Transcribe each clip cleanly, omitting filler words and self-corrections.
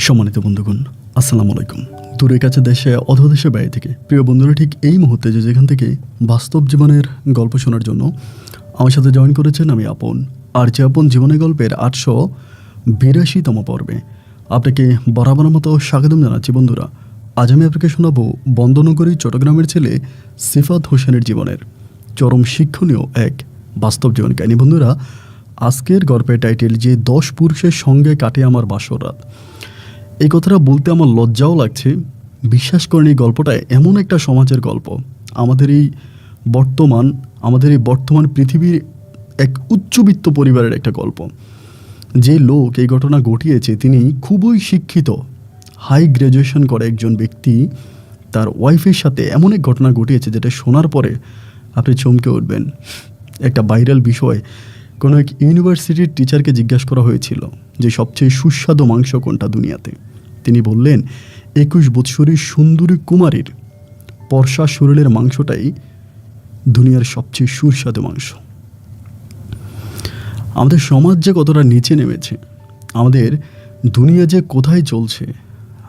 সম্মানিত বন্ধুগণ, আসসালামু আলাইকুম। দূরে কাছে দেশে অথবা দেশের বাইরে থেকে প্রিয় বন্ধুরা ঠিক এই মুহূর্তে যেখান থেকে বাস্তব জীবনের গল্প শোনার জন্য আমার সাথে জয়েন করেছেন আমি আপন। আর যে আপন জীবনের গল্পের 882তম পর্বে আপনাকে বরাবরের মতো স্বাগতম জানাচ্ছি। বন্ধুরা, আজ আমি আপনাকে শোনাবো বন্দনগরী চট্টগ্রামের ছেলে সিফাত হোসেনের জীবনের চরম শিক্ষণীয় এক বাস্তব জীবন কাহিনী। বন্ধুরা, আজকের গল্পের টাইটেল যে 10 পুরুষের সঙ্গে কাটে আমার বাসর রাত। এই কথাটা বলতে আমার লজ্জাও লাগছে। বিশ্বাস করেন, এই গল্পটা এমন একটা সমাজের গল্প, আমাদের এই বর্তমান পৃথিবীর এক উচ্চবিত্ত পরিবারের একটা গল্প। যে লোক এই ঘটনা ঘটিয়েছে তিনি খুবই শিক্ষিত, হাই গ্র্যাজুয়েশন করে একজন ব্যক্তি। তার ওয়াইফের সাথে এমন এক ঘটনা ঘটিয়েছে যেটা শোনার পরে আপনি চমকে উঠবেন। একটা ভাইরাল বিষয়, কোনো এক ইউনিভার্সিটির টিচারকে জিজ্ঞাসা করা হয়েছিল যে সবচেয়ে সুস্বাদু মাংস কোনটা দুনিয়াতে। তিনি বললেন 21 বৎসরের সুন্দরী কুমারীর পর্ষা শরীরের মাংসটাই দুনিয়ার সবচেয়ে সুস্বাদু মাংস। আমাদের সমাজ যে কতটা নিচে নেমেছে, আমাদের দুনিয়া যে কোথায় চলছে,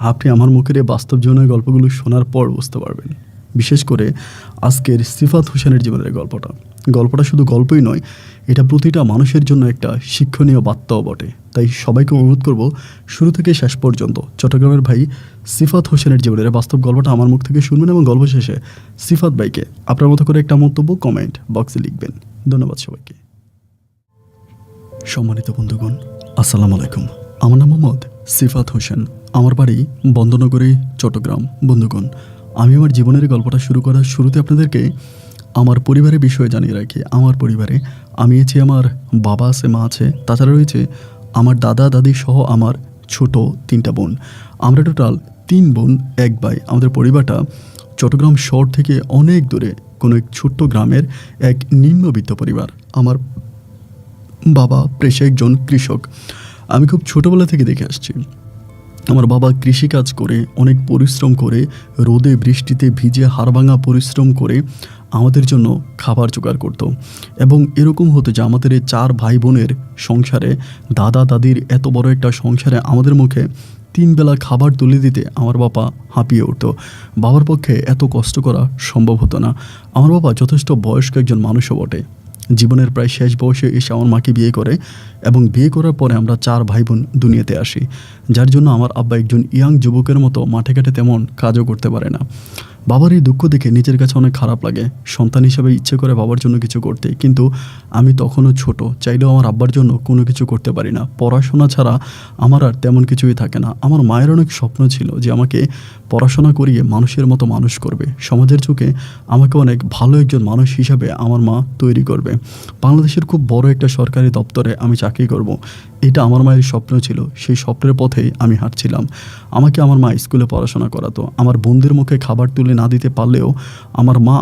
আপনি আমার মুখের এই বাস্তব জীবনের গল্পগুলো শোনার পর বুঝতে পারবেন। বিশেষ করে আজকের সিফাত হোসেনের জীবনের গল্পটা শুধু গল্পই নয়, এটা প্রতিটা মানুষের জন্য একটা শিক্ষণীয় বার্তাও বটে। তাই সবাইকে অনুরোধ করব শুরু থেকে শেষ পর্যন্ত চট্টগ্রামের ভাই সিফাত হোসেনের জীবনের বাস্তব গল্পটা আমার মুখ থেকে শুনবেন এবং গল্প শেষে সিফাত ভাইকে আপনার মতো করে একটা মন্তব্য কমেন্ট বক্সে লিখবেন। ধন্যবাদ সবাইকে। সম্মানিত বন্ধুগণ, আসসালামু আলাইকুম। আমার নাম মোহাম্মদ সিফাত হোসেন, আমার বাড়ি বন্দনগরী চট্টগ্রাম। বন্ধুগণ, আমি আমার জীবনের গল্পটা শুরু করার শুরুতে আপনাদেরকে আমার পরিবারের বিষয়ে জানিয়ে রাখি। আমার পরিবারে আমি আছি, আমার বাবা আছে, মা আছে, তাছাড়া রয়েছে আমার দাদা দাদি সহ আমার ছোট 3টা বোন। আমরা টোটাল 3 বোন 1 ভাই। আমাদের পরিবারটা চট্টগ্রাম শহর থেকে অনেক দূরে কোনো এক ছোট্ট গ্রামের এক নিম্নবিত্ত পরিবার। আমার বাবা পেশায় একজন কৃষক। আমি খুব ছোটোবেলা থেকে দেখে আসছি আমার বাবা কৃষিকাজ করে, অনেক পরিশ্রম করে, রোদে বৃষ্টিতে ভিজে হাড়ভাঙা পরিশ্রম করে আমাদের জন্য খাবার জোগাড় করতো। এবং এরকম হতো যে আমাদের এই 4 ভাই বোনের সংসারে, দাদা দাদির এত বড় একটা সংসারে আমাদের মুখে 3 বেলা খাবার তুলে দিতে আমার বাবা হাঁপিয়ে উঠতো। বাবার পক্ষে এত কষ্ট করা সম্ভব হতো না। আমার বাবা যথেষ্ট বয়স্ক একজন মানুষও বটে। জীবনের প্রায় শেষ বয়সে এসে আমার মাকে বিয়ে করে এবং বিয়ে করার পরে আমরা 4 ভাই বোন দুনিয়াতে আসি, যার জন্য আমার আব্বা একজন ইয়াং যুবকের মতো মাঠে ঘাটে তেমন কাজও করতে পারে না। বাবার এই দুঃখ দেখে নিজের কাছে অনেক খারাপ লাগে। সন্তান হিসাবে ইচ্ছে করে বাবার জন্য কিছু করতে, কিন্তু আমি তখনও ছোট, চাইলেও আমার আব্বার জন্য কোনো কিছু করতে পারি না। পড়াশোনা ছাড়া আমার আর তেমন কিছুই থাকে না। আমার মায়ের অনেক স্বপ্ন ছিল যে আমাকে পড়াশোনা করিয়ে মানুষের মতো মানুষ করবে, সমাজের চোখে আমাকে অনেক ভালো একজন মানুষ হিসাবে আমার মা তৈরি করবে, বাংলাদেশের খুব বড় একটা সরকারি দপ্তরে আমি চাকরি করব। এটা আমার মায়ের স্বপ্ন ছিল। সেই স্বপ্নের পথেই আমি হাঁটছিলাম। আমাকে আমার মা স্কুলে পড়াশোনা করাতো। আমার বোনদের মুখে খাবার তুলে না দিতে পারলেও আমার মা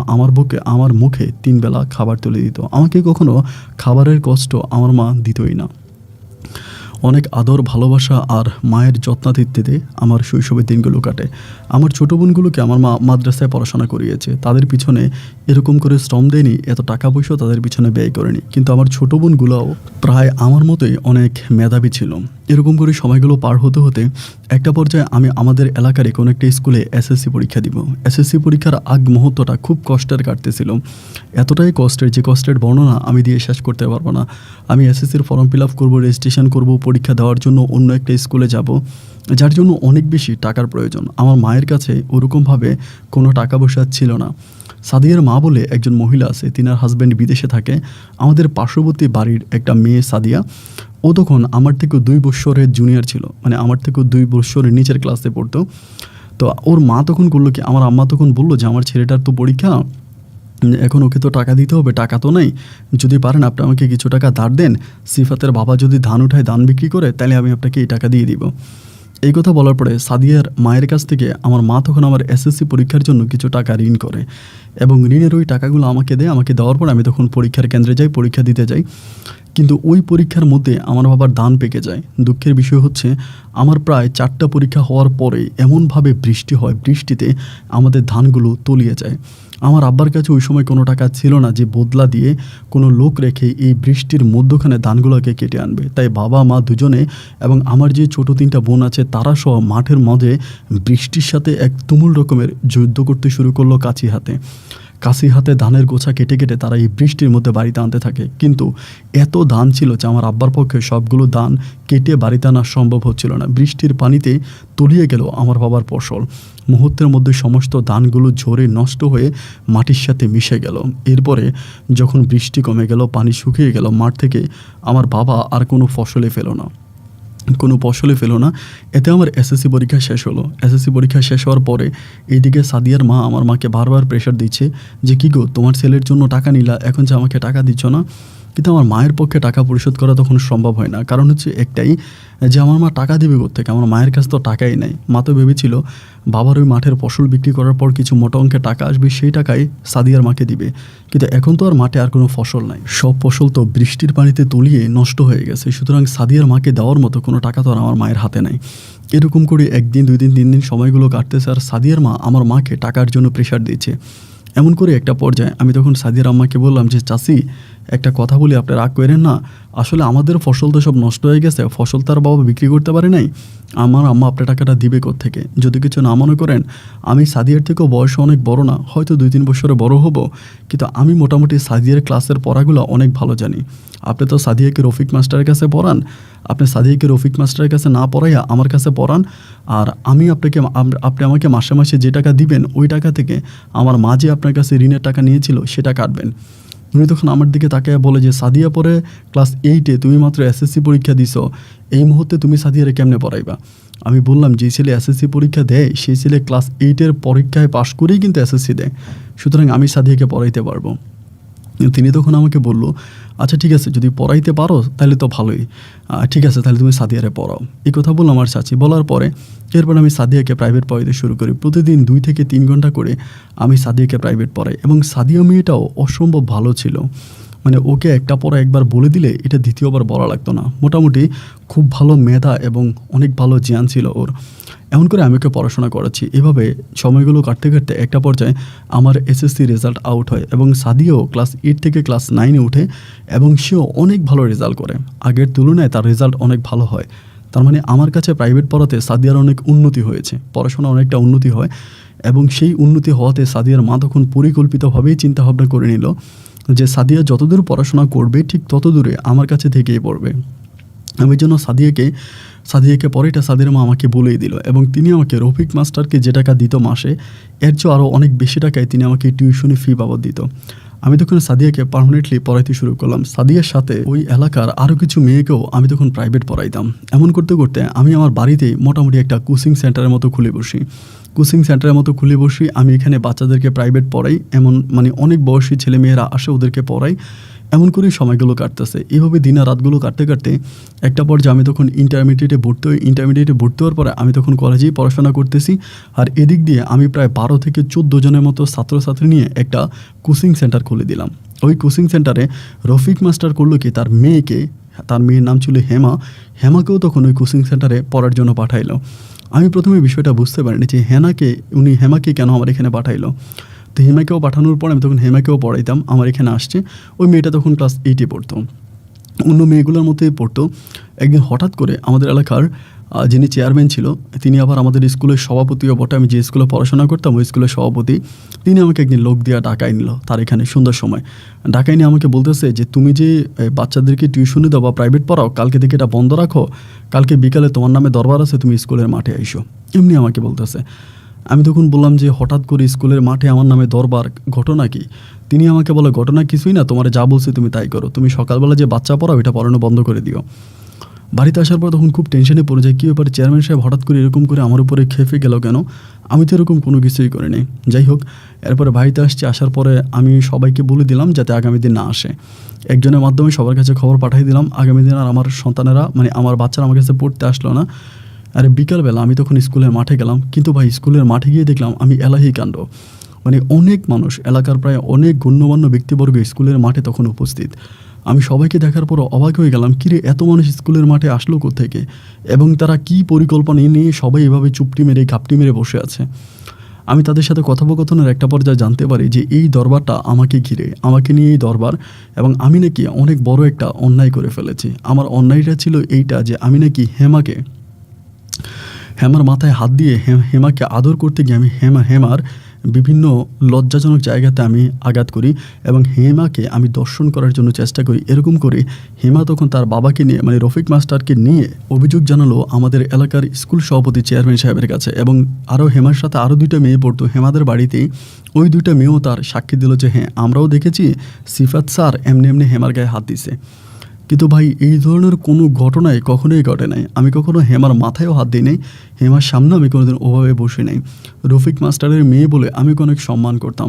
আমার মুখে 3 বেলা খাবার তুলে দিত। আমাকে কখনো খাবারের কষ্ট আমার মা দিতই না। অনেক আদর, ভালোবাসা আর মায়ের যত্নাতিথ্যেতে আমার শৈশবের দিনগুলো কাটে। আমার ছোটো বোনগুলোকে আমার মা মাদ্রাসায় পড়াশোনা করিয়েছে। তাদের পিছনে এরকম করে শ্রম দেয়নি, এত টাকা পয়সাও তাদের পিছনে ব্যয় করেনি। কিন্তু আমার ছোটো বোনগুলোও প্রায় আমার মতোই অনেক মেধাবী ছিল। এরকম করে সময়গুলো পার হতে হতে একটা পর্যায়ে আমি আমাদের এলাকারই কোনো একটা স্কুলে এসএসসি পরীক্ষা দিব। এসএসসি পরীক্ষার আগ মুহূর্তটা খুব কষ্টের কাটতেছিল। এতটাই কষ্টের, যে কষ্টের বর্ণনা আমি দিয়ে শেষ করতে পারবো না। আমি এসএসসির ফর্ম ফিল আপ করবো, রেজিস্ট্রেশন করবো, পরীক্ষা দেওয়ার জন্য অন্য একটা স্কুলে যাব, যার জন্য অনেক বেশি টাকার প্রয়োজন। আমার মায়ের কাছে ওরকমভাবে কোনো টাকা পয়সা ছিল না। সাদিয়ার মা বলে একজন মহিলা আছে, তিনার হাজব্যান্ড বিদেশে থাকে। আমাদের পার্শ্ববর্তী বাড়ির একটা মেয়ে সাদিয়া, ও তখন আমার থেকেও 2 বৎসরের জুনিয়র ছিল, মানে আমার থেকেও 2 বৎসরের নিচের ক্লাসে পড়তো। তো ওর মা তখন করলো কি, আমার আম্মা তখন বললো যে আমার ছেলেটার তো পরীক্ষা, এখন ওকে তো টাকা দিতে হবে, টাকা তো নেই, যদি পারেন আপনি আমাকে কিছু টাকা ধার দেন, সিফাতের বাবা যদি ধান উঠায়, ধান বিক্রি করে, তাহলে আমি আপনাকে এই টাকা দিয়ে দিব। এই কথা বলার পরে সাদিয়ার মায়ের কাছ থেকে আমার মা তখন আমার এসএসসি পরীক্ষার জন্য কিছু টাকা ঋণ করে এবং ঋণের ওই টাকাগুলো আমাকে দেয়। আমাকে দেওয়ার পর আমি তখন পরীক্ষার কেন্দ্রে যাই, পরীক্ষা দিতে যাই। কিন্তু ওই পরীক্ষার মধ্যে আমার বাবার ধান পেকে যায়। দুঃখের বিষয় হচ্ছে আমার প্রায় 4টা পরীক্ষা হওয়ার পরে এমনভাবে বৃষ্টি হয়, বৃষ্টিতে আমাদের ধানগুলো তলিয়ে যায়। আমার আব্বার কাছে ওই সময় কোনো টাকা ছিল না যে বদলা দিয়ে কোনো লোক রেখে এই বৃষ্টির মধ্যখানে ধানগুলোকে কেটে আনবে। তাই বাবা মা দুজনে এবং আমার যে ছোটো 3টা বোন আছে তারা সহ মাঠের মধ্যে বৃষ্টির সাথে এক তুমুল রকমের যুদ্ধ করতে শুরু করলো কাছি হাতে ধানের গোছা কেটে কেটে তারা এই বৃষ্টির মধ্যে বাড়িতে আনতে থাকে। কিন্তু এত ধান ছিল যে আমার আব্বার পক্ষে সবগুলো ধান কেটে বাড়িতে আনা সম্ভব হচ্ছিল না। বৃষ্টির পানিতে তলিয়ে গেল আমার বাবার ফসল। মুহূর্তের মধ্যে সমস্ত ধানগুলো ঝরে নষ্ট হয়ে মাটির সাথে মিশে গেল। এরপরে যখন বৃষ্টি কমে গেল, পানি শুকিয়ে গেল, মাঠ থেকে আমার বাবা আর কোনো ফসলে ফেলো না। এতে আমার এসএসসি পরীক্ষা শেষ হলো। এসএসসি পরীক্ষা শেষ হওয়ার পরে এইদিকে সাদিয়ার মা আমার মাকে বারবার প্রেশার দিচ্ছে যে কী গো, তোমার ছেলের জন্য টাকা নিলা, এখন যে আমাকে টাকা দিচ্ছ না। কিন্তু আমার মায়ের পক্ষে টাকা পরিশোধ করা তখন সম্ভব হয় না। কারণ হচ্ছে একটাই, যে আমার মা টাকা দেবে কোত্থেকে, আমার মায়ের কাছে তো টাকাই নাই। মা তো ভেবেছিল বাবার ওই মাঠের ফসল বিক্রি করার পর কিছু মোটা অঙ্কের টাকা আসবে, সেই টাকাই সাদিয়ার মাকে দিবে। কিন্তু এখন তো আর মাঠে আর কোনো ফসল নাই, সব ফসল তো বৃষ্টির পানিতে তলিয়ে নষ্ট হয়ে গেছে। সুতরাং সাদিয়ার মাকে দেওয়ার মতো কোনো টাকা তো আর আমার মায়ের হাতে নাই। এরকম করে 1 দিন 2 দিন 3 দিন সময়গুলো কাটতেছে, আর সাদিয়ার মা আমার মাকে টাকার জন্য প্রেশার দিচ্ছে। এমন করে একটা পর্যায়ে আমি তখন সাদিয়ার আম্মাকে বললাম যে চাচি, একটা কথা বলি, আপনি রাগ করেন না, আসলে আমাদের ফসল তো সব নষ্ট হয়ে গেছে, ফসল তার বাবা বিক্রি করতে পারে নাই, আমার আম্মা আপনার টাকাটা দিবে কোত্থেকে? যদি কিছু না মনে করেন, আমি সাদিয়ার থেকেও বয়স অনেক বড় না, হয়তো 2-3 বছরে বড় হব, কিন্তু আমি মোটামুটি সাদিয়ার ক্লাসের পড়াগুলো অনেক ভালো জানি। আপনি তো সাদিয়াকে রফিক মাস্টারের কাছে পড়ান, আপনি সাদিয়াকে রফিক মাস্টারের কাছে না পড়াইয়া আমার কাছে পড়ান, আর আপনি আমাকে মাসে মাসে যে টাকা দিবেন ওই টাকা থেকে আমার মা যে আপনার কাছে ঋণের টাকা নিয়েছিল সেটা কাটবেন। উনি তখন আমার দিকে তাকায় বলে যে সাদিয়া পরে ক্লাস 8-এ, তুমি মাত্র এসএসসি পরীক্ষা দিছো, এই মুহূর্তে তুমি সাদিয়ারে কেমনে পড়াইবা? আমি বললাম যে ছেলে এসএসসি পরীক্ষা দেয় সেই ছেলে ক্লাস 8-এর পরীক্ষায় পাশ করেই কিন্তু এসএসসি দেয়, সুতরাং আমি সাদিয়াকে পড়াইতে পারবো। তিনি তখন আমাকে বলল, আচ্ছা ঠিক আছে, যদি পড়াইতে পারো তাহলে তো ভালোই, ঠিক আছে তাহলে তুমি সাদিয়ারে পড়াও। এই কথা বললাম আমার চাচি। বলার পরে এরপর আমি সাদিয়াকে প্রাইভেট পড়াইতে শুরু করি। প্রতিদিন 2 থেকে 3 ঘন্টা করে আমি সাদিয়াকে প্রাইভেট পড়াই, এবং সাদিয়া মেয়েটাও অসম্ভব ভালো ছিল। মানে ওকে একটা পড়া একবার বলে দিলে এটা দ্বিতীয়বার বলা লাগতো না। মোটামুটি খুব ভালো মেধা এবং অনেক ভালো জ্ঞান ছিল ওর। এমন করে আমি ওকে পড়াশোনা করাচ্ছি। এভাবে সময়গুলো কাটতে কাটতে একটা পর্যায়ে আমার এসএসসি রেজাল্ট আউট হয়, এবং সাদিয়াও ক্লাস 8 থেকে ক্লাস 9-এ ওঠে, এবং সেও অনেক ভালো রেজাল্ট করে। আগের তুলনায় তার রেজাল্ট অনেক ভালো হয়। তার মানে আমার কাছে প্রাইভেট পড়াতে সাদিয়ার অনেক উন্নতি হয়েছে, পড়াশোনা অনেকটা উন্নতি হয়। এবং সেই উন্নতি হওয়াতে সাদিয়ার মা তখন পরিকল্পিতভাবেই চিন্তাভাবনা করে নিল যে সাদিয়া যতদূর পড়াশোনা করবে ঠিক তত দূরে আমার কাছে থেকেই পড়বে। আমি জন্য সাদিয়াকে পরেটা সাদিয়ার মা আমাকে বলেই দিল, এবং তিনি আমাকে রফিক মাস্টারকে যে টাকা দিত মাসে, এর চেয়ে আরও অনেক বেশি টাকায় তিনি আমাকে টিউশনি ফি বাবদ দিত। আমি তখন সাদিয়াকে পার্মানেন্টলি পড়াইতে শুরু করলাম। সাদিয়ার সাথে ওই এলাকার আরও কিছু মেয়েকেও আমি তখন প্রাইভেট পড়াইতাম। এমন করতে করতে আমি আমার বাড়িতেই মোটামুটি একটা কোচিং সেন্টারের মতো খুলে বসি। আমি এখানে বাচ্চাদেরকে প্রাইভেট পড়াই, এমন মানে অনেক বয়সী ছেলেমেয়েরা আসে, ওদেরকে পড়াই। এমন করেই সময়গুলো কাটতেছে। এভাবে দিনা রাতগুলো কাটতে কাটতে একটা পর্যায়ে আমি তখন ইন্টারমিডিয়েটে ভর্তি হওয়ার পরে আমি তখন কলেজেই পড়াশোনা করতেছি। আর এদিক দিয়ে আমি প্রায় 12 থেকে 14 জনের মতো ছাত্রছাত্রী নিয়ে একটা কোচিং সেন্টার খুলে দিলাম। ওই কোচিং সেন্টারে রফিক মাস্টার করলো কি, তার মেয়ের নাম ছিল হেমাকেও তখন ওই কোচিং সেন্টারে পড়ার জন্য পাঠাইলো। আমি প্রথমে বিষয়টা বুঝতে পারিনি যে হেমাকে কেন আমার এখানে পাঠাইলো। তো হেমাকেও পাঠানোর পর আমি তখন হেমাকেও পড়াইতাম। আমার এখানে আসছে ওই মেয়েটা তখন ক্লাস 8-এ পড়তো, অন্য মেয়েগুলোর মধ্যেই পড়তো। একদিন হঠাৎ করে আমাদের এলাকার যিনি চেয়ারম্যান ছিল, তিনি আবার আমাদের স্কুলের সভাপতিও বটে। আমি যে স্কুলে পড়াশোনা করতাম ওই স্কুলের সভাপতি, তিনি আমাকে একদিন লোক দিয়ে ডাকাই নিল তার এখানে সন্ধ্যার সময়। ডাকাই নিয়ে আমাকে বলতেছে যে তুমি যে বাচ্চাদেরকে টিউশনি দাও বা প্রাইভেট পড়াও, কালকে থেকে এটা বন্ধ রাখো, কালকে বিকালে তোমার নামে দরবার আছে, তুমি স্কুলের মাঠে আইসো, এমনি আমাকে বলতেছে। আমি তখন বললাম যে হঠাৎ করে স্কুলের মাঠে আমার নামে দরবার, ঘটনা কি? তিনি আমাকে বলে, ঘটনা কিছুই না, তোমার যা বলছে তুমি তাই করো, তুমি সকালবেলা যে বাচ্চা পড়াও এটা পড়ানো বন্ধ করে দিও। বাড়িতে আসার পর তখন খুব টেনশনে পড়ে যায়, কী ব্যাপারে চেয়ারম্যান সাহেব হঠাৎ করে এরকম করে আমার উপরে খেপে গেল কেন? আমি তো এরকম কোনো কিছুই করিনি। যাই হোক, এরপরে বাড়িতে আসার পরে আমি সবাইকে বলে দিলাম যাতে আগামী দিন না আসে। একজনের মাধ্যমে সবার কাছে খবর পাঠিয়ে দিলাম। আগামী দিন আর আমার সন্তানেরা মানে আমার বাচ্চারা আমার কাছে পড়তে আসলো না। আর বিকালবেলা আমি তখন স্কুলের মাঠে গেলাম, কিন্তু ভাই স্কুলের মাঠে গিয়ে দেখলাম আমি এলাহি কাণ্ড। মানে অনেক মানুষ, এলাকার প্রায় অনেক গণ্যমান্য ব্যক্তিবর্গ স্কুলের মাঠে তখন উপস্থিত। আমি সবাইকে দেখার পর অবাক হয়ে গেলাম, কিরে এত মানুষ স্কুলের মাঠে আসলো কোত্থেকে, এবং তারা কি পরিকল্পনা নিয়ে সবাই এভাবে চুপটি মেরে ঘাপটি মেরে বসে আছে। আমি তাদের সাথে কথোপকথনের একটা পর্যায়ে জানতে পারি যে এই দরবারটা আমাকে ঘিরে, আমাকে নিয়ে এই দরবার, এবং আমি নাকি অনেক বড় একটা অন্যায় করে ফেলেছি। আমার অন্যায়টা ছিল এইটা যে আমি নাকি হেমার মাথায় হাত দিয়ে হেমাকে আদর করতে গিয়ে আমি হেমার বিভিন্ন লজ্জাজনক জায়গাতে আমি আঘাত করি এবং হেমাকে আমি দর্শন করার জন্য চেষ্টা করি। এরকম করে হেমা তখন তার বাবাকে নিয়ে মানে রফিক মাস্টারকে নিয়ে অভিযোগ জানালো আমাদের এলাকার স্কুল সভাপতি চেয়ারম্যান সাহেবের কাছে, এবং আরও হেমার সাথে আরও 2টা মেয়ে পড়তো হেমাদের বাড়িতেই। ওই 2টা মেয়েও তার সাক্ষী দিল যে হ্যাঁ আমরাও দেখেছি সিফাত স্যার এমনি এমনি হেমার গায়ে হাত দিছে। কিন্তু ভাই এই ধরনের কোনো ঘটনায় কখনোই ঘটে নাই। আমি কখনো হেমার মাথায়ও হাত দিই নাই, হেমার সামনে আমি কোনোদিন ওভাবে বসে নাই। রফিক মাস্টারের মেয়ে বলে আমি ওকে অনেক সম্মান করতাম,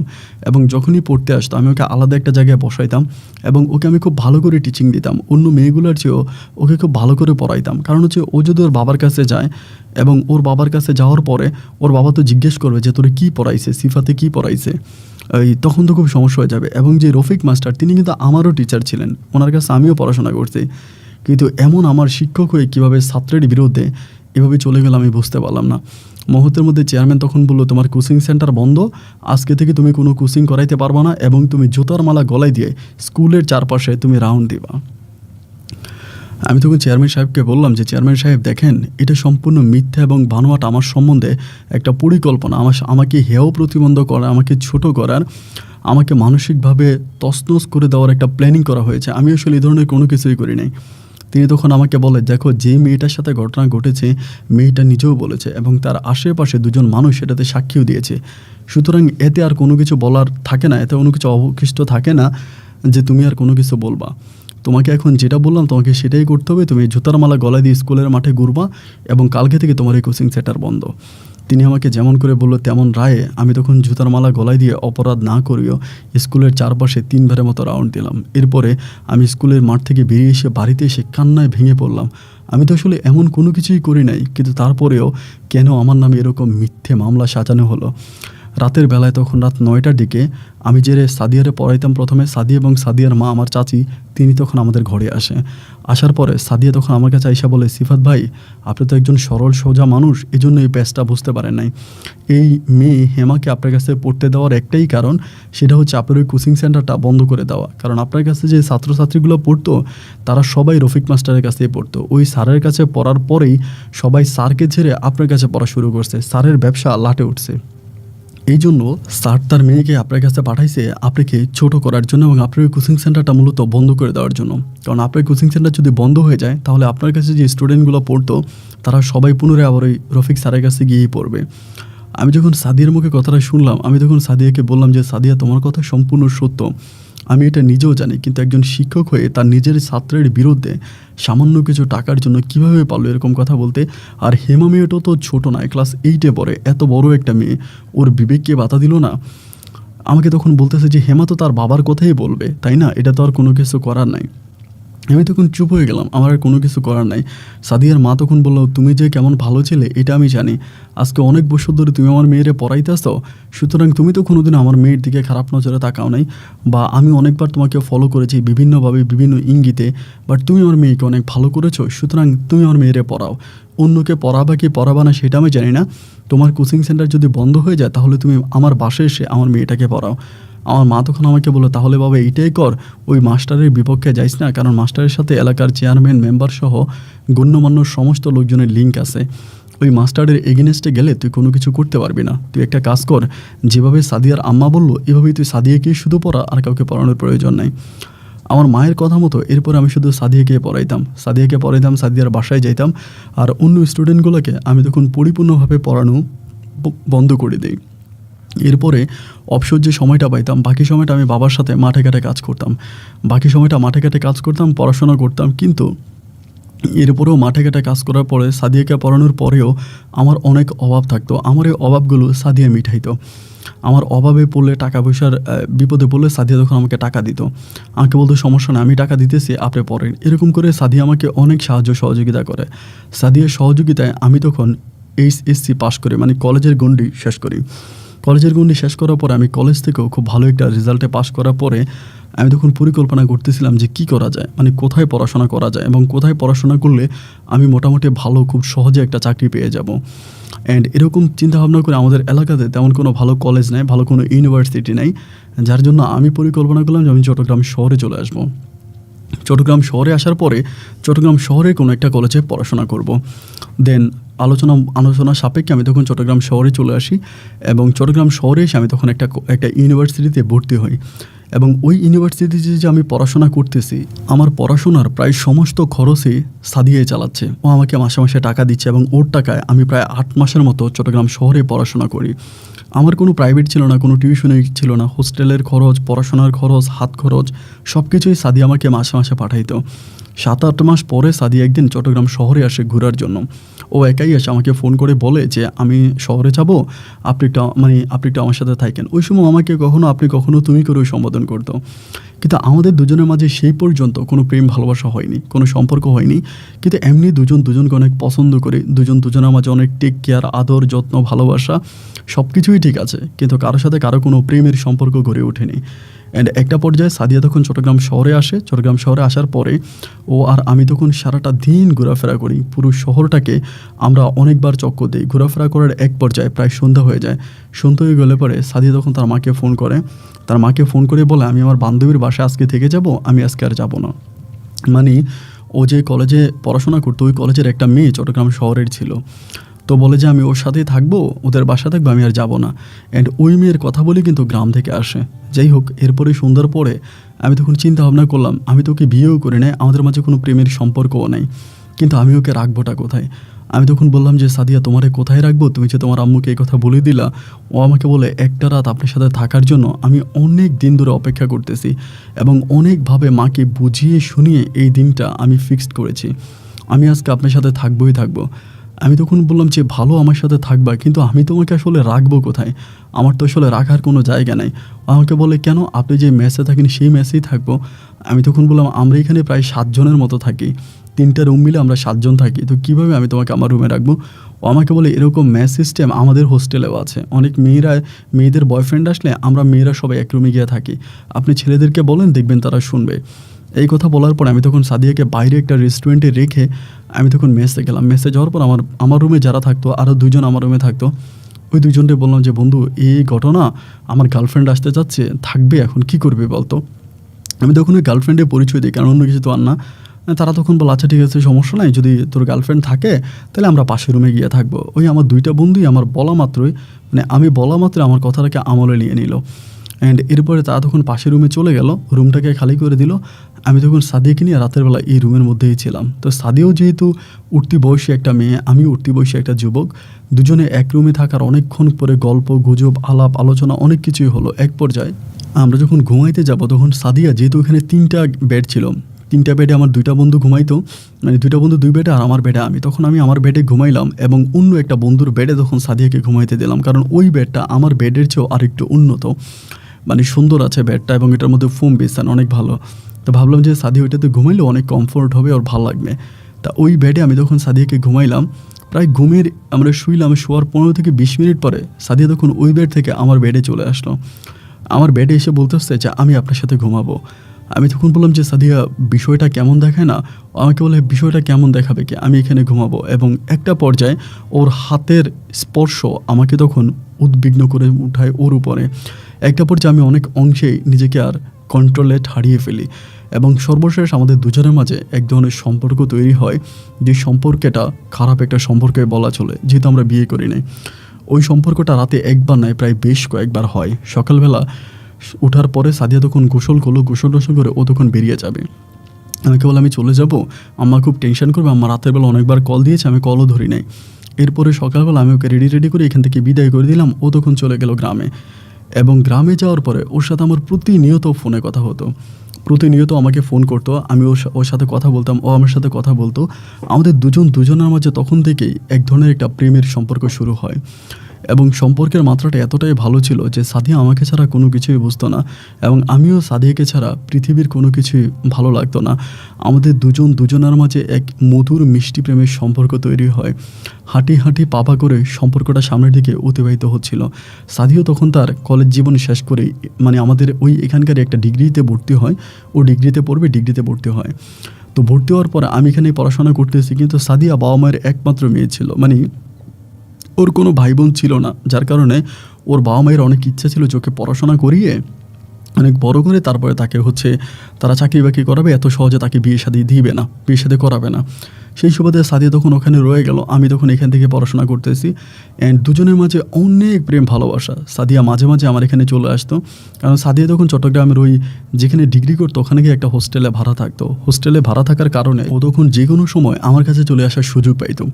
এবং যখনই পড়তে আসতো আমি ওকে আলাদা একটা জায়গায় বসাইতাম এবং ওকে আমি খুব ভালো করে টিচিং দিতাম। অন্য মেয়েগুলোর চেয়েও ওকে খুব ভালো করে পড়াইতাম। কারণ হচ্ছে ও যদি ওর বাবার কাছে যায় এবং ওর বাবার কাছে যাওয়ার পরে ওর বাবা তো জিজ্ঞেস করবে যে তোরে কী পড়াইছে, সিফাতে কী পড়াইছে, তখন তো খুব সমস্যা হয়ে যাবে। এবং যে রফিক মাস্টার তিনি কিন্তু আমারও টিচার ছিলেন, ওনার কাছে আমিও পড়াশোনা করছি। কিন্তু এমন আমার শিক্ষক হয়ে কীভাবে ছাত্রের বিরুদ্ধে এভাবে চলে গেল আমি বুঝতে পারলাম না। মুহূর্তের মধ্যে চেয়ারম্যান তখন বললো তোমার কোচিং সেন্টার বন্ধ, আজকে থেকে তুমি কোনো কোচিং করাইতে পারবা না এবং তুমি জুতার মালা গলায় দিয়ে স্কুলের চারপাশে তুমি রাউন্ড দিবা। আমি তখন চেয়ারম্যান সাহেবকে বললাম যে চেয়ারম্যান সাহেব দেখেন এটা সম্পূর্ণ মিথ্যা এবং বানোয়াট আমার সম্বন্ধে একটা পরিকল্পনা, আমাকে হেয় প্রতিবন্ধ করা, আমাকে ছোট করার, আমাকে মানসিকভাবে তছনছ করে দেওয়ার একটা প্ল্যানিং করা হয়েছে। আমি আসলে এই ধরনের কোনো কিছুই করি নাই। তিনি তখন আমাকে বলে দেখো যে মেয়েটার সাথে ঘটনা ঘটেছে মেয়েটা নিজেও বলেছে এবং তার আশেপাশে 2জন মানুষ সেটাতে সাক্ষীও দিয়েছে। সুতরাং এতে আর কোনো কিছু বলার থাকে না, এতে কোনো কিছু অবশিষ্ট থাকে না যে তুমি আর কোনো কিছু বলবা। তোমাকে এখন যেটা বললাম তোমাকে সেটাই করতে হবে, তুমি জুতার মালা গলায় দিয়ে স্কুলের মাঠে ঘুরবা এবং কালকে থেকে তোমার এই কোচিং সেন্টার বন্ধ। তিনি আমাকে যেমন করে বললো তেমন রায়ে আমি তখন জুতার মালা গলায় দিয়ে অপরাধ না করিও স্কুলের চারপাশে 3বারের মতো রাউন্ড দিলাম। এরপরে আমি স্কুলের মাঠ থেকে বেরিয়ে এসে বাড়িতে এসে কান্নায় ভেঙে পড়লাম। আমি তো আসলে এমন কোনো কিছুই করি নাই, কিন্তু তারপরেও কেন আমার নামে এরকম মিথ্যে মামলা সাজানো হলো। রাতের বেলায় তখন রাত 9টার দিকে আমি যে সাদিয়ারে পড়াইতাম প্রথমে, সাদিয়া এবং সাদিয়ার মা আমার চাচি তিনি তখন আমাদের ঘরে আসার পরে সাদিয়া তখন আমার কাছে আইসা বলে সিফাত ভাই আপনি তো একজন সরল সোজা মানুষ, এই জন্য এই প্যাচটা বুঝতে পারেন নাই। এই মেয়ে হেমাকে আপনার কাছে পড়তে দেওয়ার একটাই কারণ, সেটা হচ্ছে আপনার ওই কোচিং সেন্টারটা বন্ধ করে দেওয়া। কারণ আপনার কাছে যে ছাত্রছাত্রীগুলো পড়তো তারা সবাই রফিক মাস্টারের কাছেই পড়তো। ওই স্যারের কাছে পড়ার পরেই সবাই স্যারকে ছেড়ে আপনার কাছে পড়া শুরু করছে, স্যারের ব্যবসা লাটে উঠছে। এই জন্য স্যার তার মেয়েকে আপনার কাছে পাঠাইছে আপনাকে ছোট করার জন্য এবং আপনার ওই কোচিং সেন্টারটা মূলত বন্ধ করে দেওয়ার জন্য। কারণ আপনার কোচিং সেন্টার যদি বন্ধ হয়ে যায় তাহলে আপনার কাছে যে স্টুডেন্টগুলো পড়তো তারা সবাই পুনরায় আবার ওই রফিক স্যারের কাছে গিয়েই পড়বে। আমি যখন সাদিয়ার মুখে কথাটা শুনলাম আমি তখন সাদিয়াকে বললাম যে সাদিয়া তোমার কথা সম্পূর্ণ সত্য, আমি এটা নিজেও জানি, কিন্তু একজন শিক্ষক হয়ে তার নিজের ছাত্রের বিরুদ্ধে সামান্য কিছু টাকার জন্য কিভাবে পারলো এরকম কথা বলতে। আর হেমা মেয়েটাও তো ছোটো নয়, ক্লাস 8-এ পড়ে, এত বড় একটা মেয়ে, ওর বিবেককে বাধা দিল না। আমাকে তখন বলতেছে যে হেমা তো তার বাবার কথাই বলবে, তাই না, এটা তো আর কোনো কিছু করার নাই। আমি তখন চুপ হয়ে গেলাম, আমার আর কোনো কিছু করার নাই। সাদিয়ার মা তখন বললো তুমি যে কেমন ভালো ছেলে এটা আমি জানি, আজকে অনেক বছর ধরে তুমি আমার মেয়েরে পড়াইতেছ, সুতরাং তুমি তো কোনোদিন আমার মেয়ের দিকে খারাপ নজরে তাকাও নাই, বা আমি অনেকবার তোমাকে ফলো করেছি বিভিন্নভাবে বিভিন্ন ইঙ্গিতে, বাট তুমি আমার মেয়েকে অনেক ভালো করেছো, সুতরাং তুমি আমার মেয়েরে পড়াও। অন্যকে পড়াবা কি পড়াবা না সেটা আমি জানি না, তোমার কোচিং সেন্টার যদি বন্ধ হয়ে যায় তাহলে তুমি আমার বাসায় এসে আমার মেয়েটাকে পড়াও। আমার মা তখন আমাকে বললো তাহলে বাবা এইটাই কর, ওই মাস্টারের বিপক্ষে যাইস না, কারণ মাস্টারের সাথে এলাকার চেয়ারম্যান মেম্বার সহ গণ্যমান্য সমস্ত লোকজনের লিঙ্ক আছে, ওই মাস্টারের এগেনস্টে গেলে তুই কোনো কিছু করতে পারবি না। তুই একটা কাজ কর, যেভাবে সাদিয়ার আম্মা বললো এভাবেই তুই সাদিয়াকে শুধু পড়া, আর কাউকে পড়ানোর প্রয়োজন নাই। আমার মায়ের কথা মতো এরপর আমি শুধু সাদিয়াকে পড়াইতাম, সাদিয়ার বাসায় যাইতাম, আর অন্য স্টুডেন্টগুলোকে আমি তখন পরিপূর্ণভাবে পড়ানো বন্ধ করে দিই। এরপরে অবসর যে সময়টা পাইতাম বাকি সময়টা আমি বাবার সাথে মাঠে ঘাটে কাজ করতাম, পড়াশোনা করতাম। কিন্তু এরপরেও মাঠে ঘাটে কাজ করার পরে সাদিয়াকে পড়ানোর পরেও আমার অনেক অভাব থাকতো, আমার এই অভাবগুলো সাদিয়া মিটাইতো। আমার অভাবে পড়লে টাকা পয়সার বিপদে পড়লে সাদিয়া তখন আমাকে টাকা দিত, আমাকে বলতো সমস্যা না আমি টাকা দিতেছি আপনি পড়েন। এরকম করে সাদিয়া আমাকে অনেক সাহায্য সহযোগিতা করে। সাদিয়ার সহযোগিতায় আমি তখন এইচএসসি পাস করি, মানে কলেজের গণ্ডি শেষ করি। কলেজের গণ্ডি শেষ করার পরে আমি কলেজ থেকেও খুব ভালো একটা রেজাল্টে পাশ করার পরে আমি তখন পরিকল্পনা করতেছিলাম যে কী করা যায়, মানে কোথায় পড়াশোনা করা যায় এবং কোথায় পড়াশোনা করলে আমি মোটামুটি ভালো খুব সহজে একটা চাকরি পেয়ে যাব। অ্যান্ড এরকম চিন্তাভাবনা করে আমাদের এলাকাতে তেমন কোনো ভালো কলেজ নেই, ভালো কোনো ইউনিভার্সিটি নেই, যার জন্য আমি পরিকল্পনা করলাম যে আমি চট্টগ্রাম শহরে চলে আসবো। চট্টগ্রাম শহরে আসার পরে চট্টগ্রাম শহরে কোনো একটা কলেজে পড়াশোনা করব। দেন আলোচনা সাপেক্ষে আমি তখন চট্টগ্রাম শহরে চলে আসি এবং চট্টগ্রাম শহরে এসে আমি তখন একটা ইউনিভার্সিটিতে ভর্তি হই এবং ওই ইউনিভার্সিটিতে যে আমি পড়াশোনা করতেছি, আমার পড়াশোনার প্রায় সমস্ত খরচই সাদিয়াই চালাচ্ছে। ও আমাকে মাসে মাসে টাকা দিচ্ছে এবং ওর টাকায় আমি প্রায় 8 মাসের মতো চট্টগ্রাম শহরে পড়াশোনা করি। আমার কোনো প্রাইভেট ছিল না, কোনো টিউশনই ছিল না, হোস্টেলের খরচ, পড়াশোনার খরচ, হাত খরচ সব কিছুই সাদিয়া আমাকে মাসে মাসে পাঠাইতো। 7-8 মাস পরে সাদিয়া একদিন চট্টগ্রাম শহরে আসে ঘোরার জন্য। ও একাই এসে আমাকে ফোন করে বলে যে আমি শহরে যাব, আপনি একটু আমার সাথে থাকেন। ওই সময় আমাকে কখনো তুমি করে সম্বোধন করতো, কিন্তু আমাদের দুজনের মাঝে সেই পর্যন্ত কোনো প্রেম ভালোবাসা হয়নি, কোনো সম্পর্ক হয়নি। কিন্তু এমনি দুজনকে অনেক পছন্দ করি, দুজনের মাঝে অনেক টেক কেয়ার, আদর, যত্ন, ভালোবাসা সব কিছুই ঠিক আছে, কিন্তু কারোর সাথে কারো কোনো প্রেমের সম্পর্ক গড়ে ওঠেনি। অ্যান্ড একটা পর্যায়ে সাদিয়া তখন চট্টগ্রাম শহরে আসে। চট্টগ্রাম শহরে আসার পরে ও আর আমি তখন সারাটা দিন ঘোরাফেরা করি, পুরো শহরটাকে আমরা অনেকবার চক্কর দিই। ঘোরাফেরা করার এক পর্যায়ে প্রায় সন্ধ্যা হয়ে যায়। সন্ধ্যা হয়ে গেলে পরে সাদিয়া তখন তার মাকে ফোন করে বলে আমি আমার বান্ধবীর বাসায় আজকে থেকে যাব, আমি আজকে আর যাব না। মানে ও যে কলেজে পড়াশোনা করতো ওই কলেজের একটা মেয়ে চট্টগ্রাম শহরের ছিল, তো বলে যে আমি ওর সাথেই থাকবো, ওদের বাসা থাকবো, আমি আর যাব না। অ্যান্ড ওই মেয়ের কথা বলি কিন্তু গ্রাম থেকে আসে। যাই হোক, এরপরে সন্ধ্যার পরে আমি তখন চিন্তা ভাবনা করলাম আমি তোকে বিয়েও করি নাই, আমাদের মাঝে কোনো প্রেমের সম্পর্কও নাই, কিন্তু আমি ওকে রাখবোটা কোথায়? আমি তখন বললাম যে সাদিয়া তোমারে কোথায় রাখবো, তুমি যে তোমার আম্মুকে এই কথা বলে দিলা। ও আমাকে বলে একটা রাত আপনার সাথে থাকার জন্য আমি অনেক দিন ধরে অপেক্ষা করতেছি এবং অনেকভাবে মাকে বুঝিয়ে শুনিয়ে এই দিনটা আমি ফিক্সড করেছি, আমি আজকে আপনার সাথে থাকবোই থাকবো। আমি তখন বললাম যে ভালো আমার সাথে থাকবা, কিন্তু আমি তোমাকে আসলে রাখবো কোথায়? আমার তো আসলে রাখার কোনো জায়গা নাই। আমাকে বলে কেন, আপনি যে মেসে থাকেন সেই মেসেই থাকবো। আমি তখন বললাম আমরা এখানে প্রায় 7 জনের মতো থাকি, 3টা রুম মিলে আমরা 7 জন থাকি, তো কীভাবে আমি তোমাকে আমার রুমে রাখবো? ও আমাকে বলে এরকম মেস সিস্টেম আমাদের হোস্টেলেও আছে, অনেক মেয়েদের বয়ফ্রেন্ড আসলে আমরা মেয়েরা সবাই এক রুমে গিয়ে থাকি, আপনি ছেলেদেরকে বলেন, দেখবেন তারা শুনবে। এই কথা বলার পর আমি তখন সাদিয়াকে বাইরে একটা রেস্টুরেন্টে রেখে আমি তখন মেসে গেলাম। মেসে যাওয়ার পর আমার রুমে যারা থাকতো, আরও 2 জন আমার রুমে থাকতো, ওই 2 জনকে বললাম যে বন্ধু এই ঘটনা, আমার গার্লফ্রেন্ড আসতে চাচ্ছে, থাকবে, এখন কি করবে বলতো? আমি তখন ওই গার্লফ্রেন্ডের পরিচয় দিই, কারণ অন্য কিছু তো আর না। তারা তখন বলে আচ্ছা ঠিক আছে, সমস্যা নাই, যদি তোর গার্লফ্রেন্ড থাকে তাহলে আমরা পাশের রুমে গিয়ে থাকবো। ওই আমার 2টা বন্ধুই আমি বলা মাত্রই আমার কথাটাকে আমলে নিয়ে নিল। অ্যান্ড এরপরে তারা তখন পাশের রুমে চলে গেল, রুমটাকে খালি করে দিল। আমি তখন সাদিয়াকে নিয়ে রাতের বেলা এই রুমের মধ্যেই ছিলাম। তো সাদিয়াও যেহেতু উঠতি বয়সী একটা মেয়ে, আমি উঠতি বয়সী একটা যুবক, দুজনে এক রুমে থাকার অনেকক্ষণ পরে গল্প গুজব আলাপ আলোচনা অনেক কিছুই হলো। এক পর্যায়ে আমরা যখন ঘুমাইতে যাব তখন সাদিয়া, যেহেতু এখানে 3টা বেড ছিল, 3টা বেডে আমার 2টা বন্ধু ঘুমাইতো, মানে 2টা বন্ধু 2 বেডে আর আমার বেডে আমি আমার বেডে ঘুমাইলাম এবং অন্য একটা বন্ধুর বেডে তখন সাদিয়াকে ঘুমাইতে দিলাম, কারণ ওই বেডটা আমার বেডের চেয়েও আরেকটু উন্নত, মানে সুন্দর আছে বেডটা এবং এটার মধ্যে ফোম বিছান অনেক ভালো। তো ভাবলাম যে সাদিয়া ওইটাতে ঘুমাইলে অনেক কমফোর্ট হবে, ওর ভালো লাগবে। তা ওই বেডে আমি তখন সাদিয়াকে ঘুমাইলাম। প্রায় আমরা শুইলাম, শোয়ার 15 থেকে 20 মিনিট পরে সাদিয়া তখন ওই বেড থেকে আমার বেডে চলে আসলো। আমার বেডে এসে বলতে হচ্ছে যে আমি আপনার সাথে ঘুমাবো। আমি তখন বললাম যে সাদিয়া বিষয়টা কেমন দেখায় না? আমাকে বলে বিষয়টা কেমন দেখাবে কি, আমি এখানে ঘুমাবো। এবং একটা পর্যায়ে ওর হাতের স্পর্শ আমাকে তখন উদ্বিগ্ন করে উঠায় ওর উপরে। একটা পর্যায়ে আমি অনেক অংশেই নিজেকে আর কন্ট্রোলে হারিয়ে ফেলি এবং সর্বশেষ আমাদের দুজনের মাঝে এক ধরনের সম্পর্ক তৈরি হয়, যে সম্পর্কটা খারাপ একটা সম্পর্কে বলা চলে, যেহেতু আমরা বিয়ে করি নাই। ওই সম্পর্কটা রাতে একবার নয়, প্রায় বেশ কয়েকবার হয়। সকালবেলা ওঠার পরে সাদিয়া তখন গোসল টোসল করে ও তখন বেরিয়ে যাবে। আমাকে বলে আমি চলে যাব, আম্মা খুব টেনশন করবে, আম্মা রাতের বেলা অনেকবার কল দিয়েছে, আমি কলও ধরি নাই। এরপরে সকালবেলা আমি ওকে রেডি করে এখান থেকে বিদায় করে দিলাম। ও তখন চলে গেল গ্রামে এবং গ্রামে যাওয়ার পরে ওর সাথে আমার প্রতিনিয়ত ফোনে কথা হতো, প্রতিনিয়ত আমাকে ফোন করতো, আমি ওর সাথে কথা বলতাম, ও আমার সাথে কথা বলতো। আমাদের দুজনের মাঝে তখন থেকেই এক ধরনের একটা প্রেমের সম্পর্ক শুরু হয় এবং সম্পর্কের মাত্রাটা এতটাই ভালো ছিল যে সাদিয়া আমাকে ছাড়া কোনো কিছুই বুঝতো না এবং আমিও সাদিয়াকে ছাড়া পৃথিবীর কোনো কিছুই ভালো লাগতো না। আমাদের দুজনের মাঝে এক মধুর মিষ্টি প্রেমের সম্পর্ক তৈরি হয়। হাঁটি হাঁটি পাপা করে সম্পর্কটা সামনের দিকে অতিবাহিত হচ্ছিল। সাদিও তখন তার কলেজ জীবন শেষ করে মানে আমাদের ওই এখানকার একটা ডিগ্রিতে ভর্তি হয়। ও ডিগ্রিতে পড়বে, ডিগ্রিতে ভর্তি হয়। তো ভর্তি হওয়ার পরে আমি এখানে পড়াশোনা করতেছি, কিন্তু সাদিয়া বাবা মায়ের একমাত্র মেয়ে ছিল। মানে ওর কোনো ভাই বোন ছিল না, যার কারণে ওর বাবা মায়ের অনেক ইচ্ছা ছিল যে ওকে পড়াশোনা করিয়ে অনেক বড় করে তারপরে তাকে তারা চাকরি বাকরি করাবে, এত সহজে তাকে বিয়ে শাদী দিবে না, বিয়ে শাদী করাবে না। সেই সুবাদে সাদিয়া তখন ওখানে রয়ে গেল, আমি তখন এখান থেকে পড়াশোনা করতেছি। অ্যান্ড দুজনের মাঝে অনেক প্রেম ভালোবাসা। সাদিয়া মাঝে মাঝে আমার এখানে চলে আসতো, কারণ সাদিয়া তখন চট্টগ্রামের ওই যেখানে ডিগ্রি করতো ওখানে গিয়ে একটা হোস্টেলে ভাড়া থাকতো। হোস্টেলে ভাড়া থাকার কারণে ও তখন যে কোনো সময় আমার কাছে চলে আসার সুযোগ পাইতো।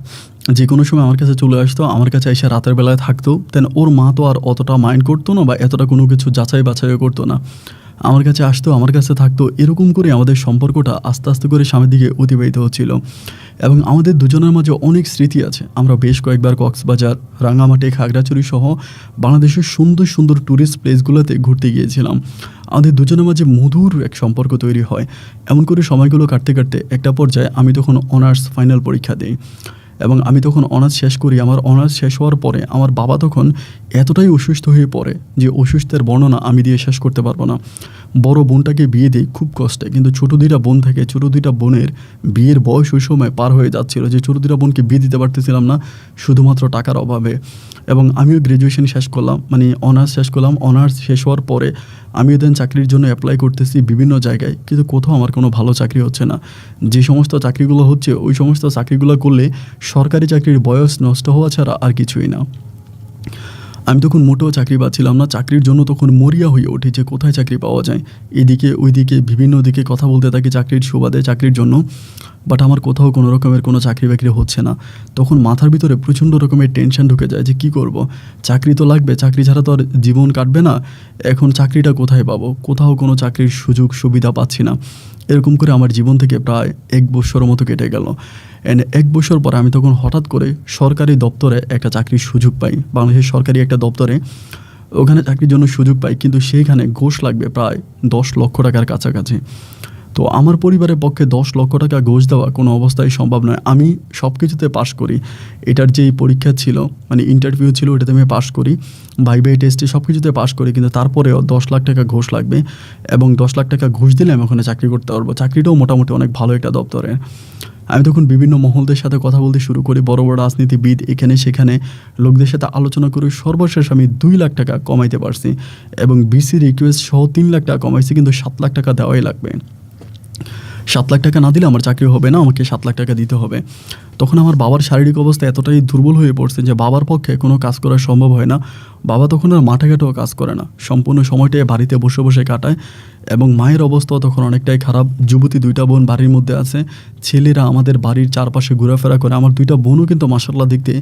যে কোনো সময় আমার কাছে চলে আসতো, আমার কাছে এসে রাতের বেলায় থাকতো। দেন ওর মা তো আর অতটা মাইন্ড করতো না বা এতটা কোনো কিছু যাচাই বাছাইও করতো না। আমার কাছে আসতো, আমার কাছে থাকতো, এরকম করে আমাদের সম্পর্কটা আস্তে আস্তে করে সামনের দিকে অতিবাহিত হচ্ছিল। এবং আমাদের দুজনের মাঝে অনেক স্মৃতি আছে। আমরা বেশ কয়েকবার কক্সবাজার, রাঙামাটি, খাগড়াছড়ি সহ বাংলাদেশের সুন্দর সুন্দর ট্যুরিস্ট প্লেসগুলোতে ঘুরতে গিয়েছিলাম। আমাদের দুজনের মাঝে মধুর এক সম্পর্ক তৈরি হয়। এমন করে সময়গুলো কাটতে কাটতে একটা পর্যায়ে আমি তখন অনার্স ফাইনাল পরীক্ষা দিই এবং আমি তখন অনার্স শেষ করি। আমার অনার্স শেষ হওয়ার পরে আমার বাবা তখন এতটাই অসুস্থ হয়ে পড়ে যে অসুস্থের বর্ণনা আমি দিয়ে শেষ করতে পারবো না। বড় বোনটাকে বিয়ে দিই খুব কষ্টে, কিন্তু ছোটো দুইটা বোন থেকে ছোটো দুইটা বোনের বিয়ের বয়স ওই সময় পার হয়ে যাচ্ছিল, যে ছোটো দুইটা বোনকে বিয়ে দিতে পারতেছিলাম না শুধুমাত্র টাকার অভাবে। এবং আমিও গ্র্যাজুয়েশন শেষ করলাম, মানে অনার্স শেষ করলাম। অনার্স শেষ হওয়ার পরে আমিও দেন চাকরির জন্য অ্যাপ্লাই করতেছি বিভিন্ন জায়গায়, কিন্তু কোথাও আমার কোনো ভালো চাকরি হচ্ছে না। যে সমস্ত চাকরিগুলো হচ্ছে ওই সমস্ত চাকরিগুলো করলে সরকারি চাকরির বয়স নষ্ট হওয়া ছাড়া আর কিছুই না। আমি তখন মোটেও চাকরি পাচ্ছিলাম না। চাকরির জন্য তখন মরিয়া হয়ে উঠি যে কোথায় চাকরি পাওয়া যায়। এদিকে ওইদিকে বিভিন্ন দিকে কথা বলতে থাকি চাকরির সুবাদে, চাকরির জন্য। বাট আমার কোথাও কোনো রকমের কোনো চাকরি বাকরি হচ্ছে না। তখন মাথার ভিতরে প্রচণ্ড রকমের টেনশন ঢুকে যায় যে কী করব, চাকরি তো লাগবে, চাকরি ছাড়া তো আর জীবন কাটবে না। এখন চাকরিটা কোথায় পাবো, কোথাও কোনো চাকরির সুযোগ সুবিধা পাচ্ছি না। এরকম করে আমার জীবন থেকে প্রায় 1 বছরের মতো কেটে গেল। অ্যান্ড 1 বছর পরে আমি তখন হঠাৎ করে সরকারি দপ্তরে একটা চাকরির সুযোগ পাই, বাংলাদেশের সরকারি একটা দপ্তরে। ওখানে চাকরির জন্য সুযোগ পাই, কিন্তু সেইখানে ঘুষ লাগবে প্রায় 10 লক্ষ টাকার কাছাকাছি। তো আমার পরিবারের পক্ষে 10 লক্ষ টাকা ঘুষ দেওয়া কোনো অবস্থায় সম্ভব নয়। আমি সব কিছুতে পাশ করি, এটার যেই পরীক্ষা ছিল মানে ইন্টারভিউ ছিল ওটাতে আমি পাশ করি, ভাইবা টেস্টে সব কিছুতে পাশ করি, কিন্তু তারপরেও 10 লাখ টাকা ঘুষ লাগবে। এবং 10 লাখ টাকা ঘুষ দিলে আমি ওখানে চাকরি করতে পারবো। চাকরিটাও মোটামুটি অনেক ভালো একটা দপ্তরে। আমি তখন বিভিন্ন মহলদের সাথে কথা বলতে শুরু করি, বড় বড় রাজনীতিবিদ এখানে সেখানে লোকদের সাথে আলোচনা করে সর্বশেষ আমি 2 লাখ টাকা কমাইতে পারছি এবং বিসি রিকোয়েস্ট সহ 3 লাখ টাকা কমাইছি, কিন্তু 7 লাখ টাকা দেওয়াই লাগবে। 7 লাখ টাকা না দিলে আমার চাকরি হবে না, আমাকে 7 লাখ টাকা দিতে হবে। তখন আমার বাবার শারীরিক অবস্থা এতটাই দুর্বল হয়ে পড়ছে যে বাবার পক্ষে কোনো কাজ করা সম্ভব হয় না। বাবা তখন আর মাঠে ঘাটেও কাজ করে না, সম্পূর্ণ সময়টাই বাড়িতে বসে বসে কাটায়। এবং মায়ের অবস্থাও তখন অনেকটাই খারাপ। যুবতী 2টা বোন বাড়ির মধ্যে আছে, ছেলেরা আমাদের বাড়ির চারপাশে ঘোরাফেরা করে। আমার 2টা বোনও কিন্তু মাশাআল্লাহ দেখতে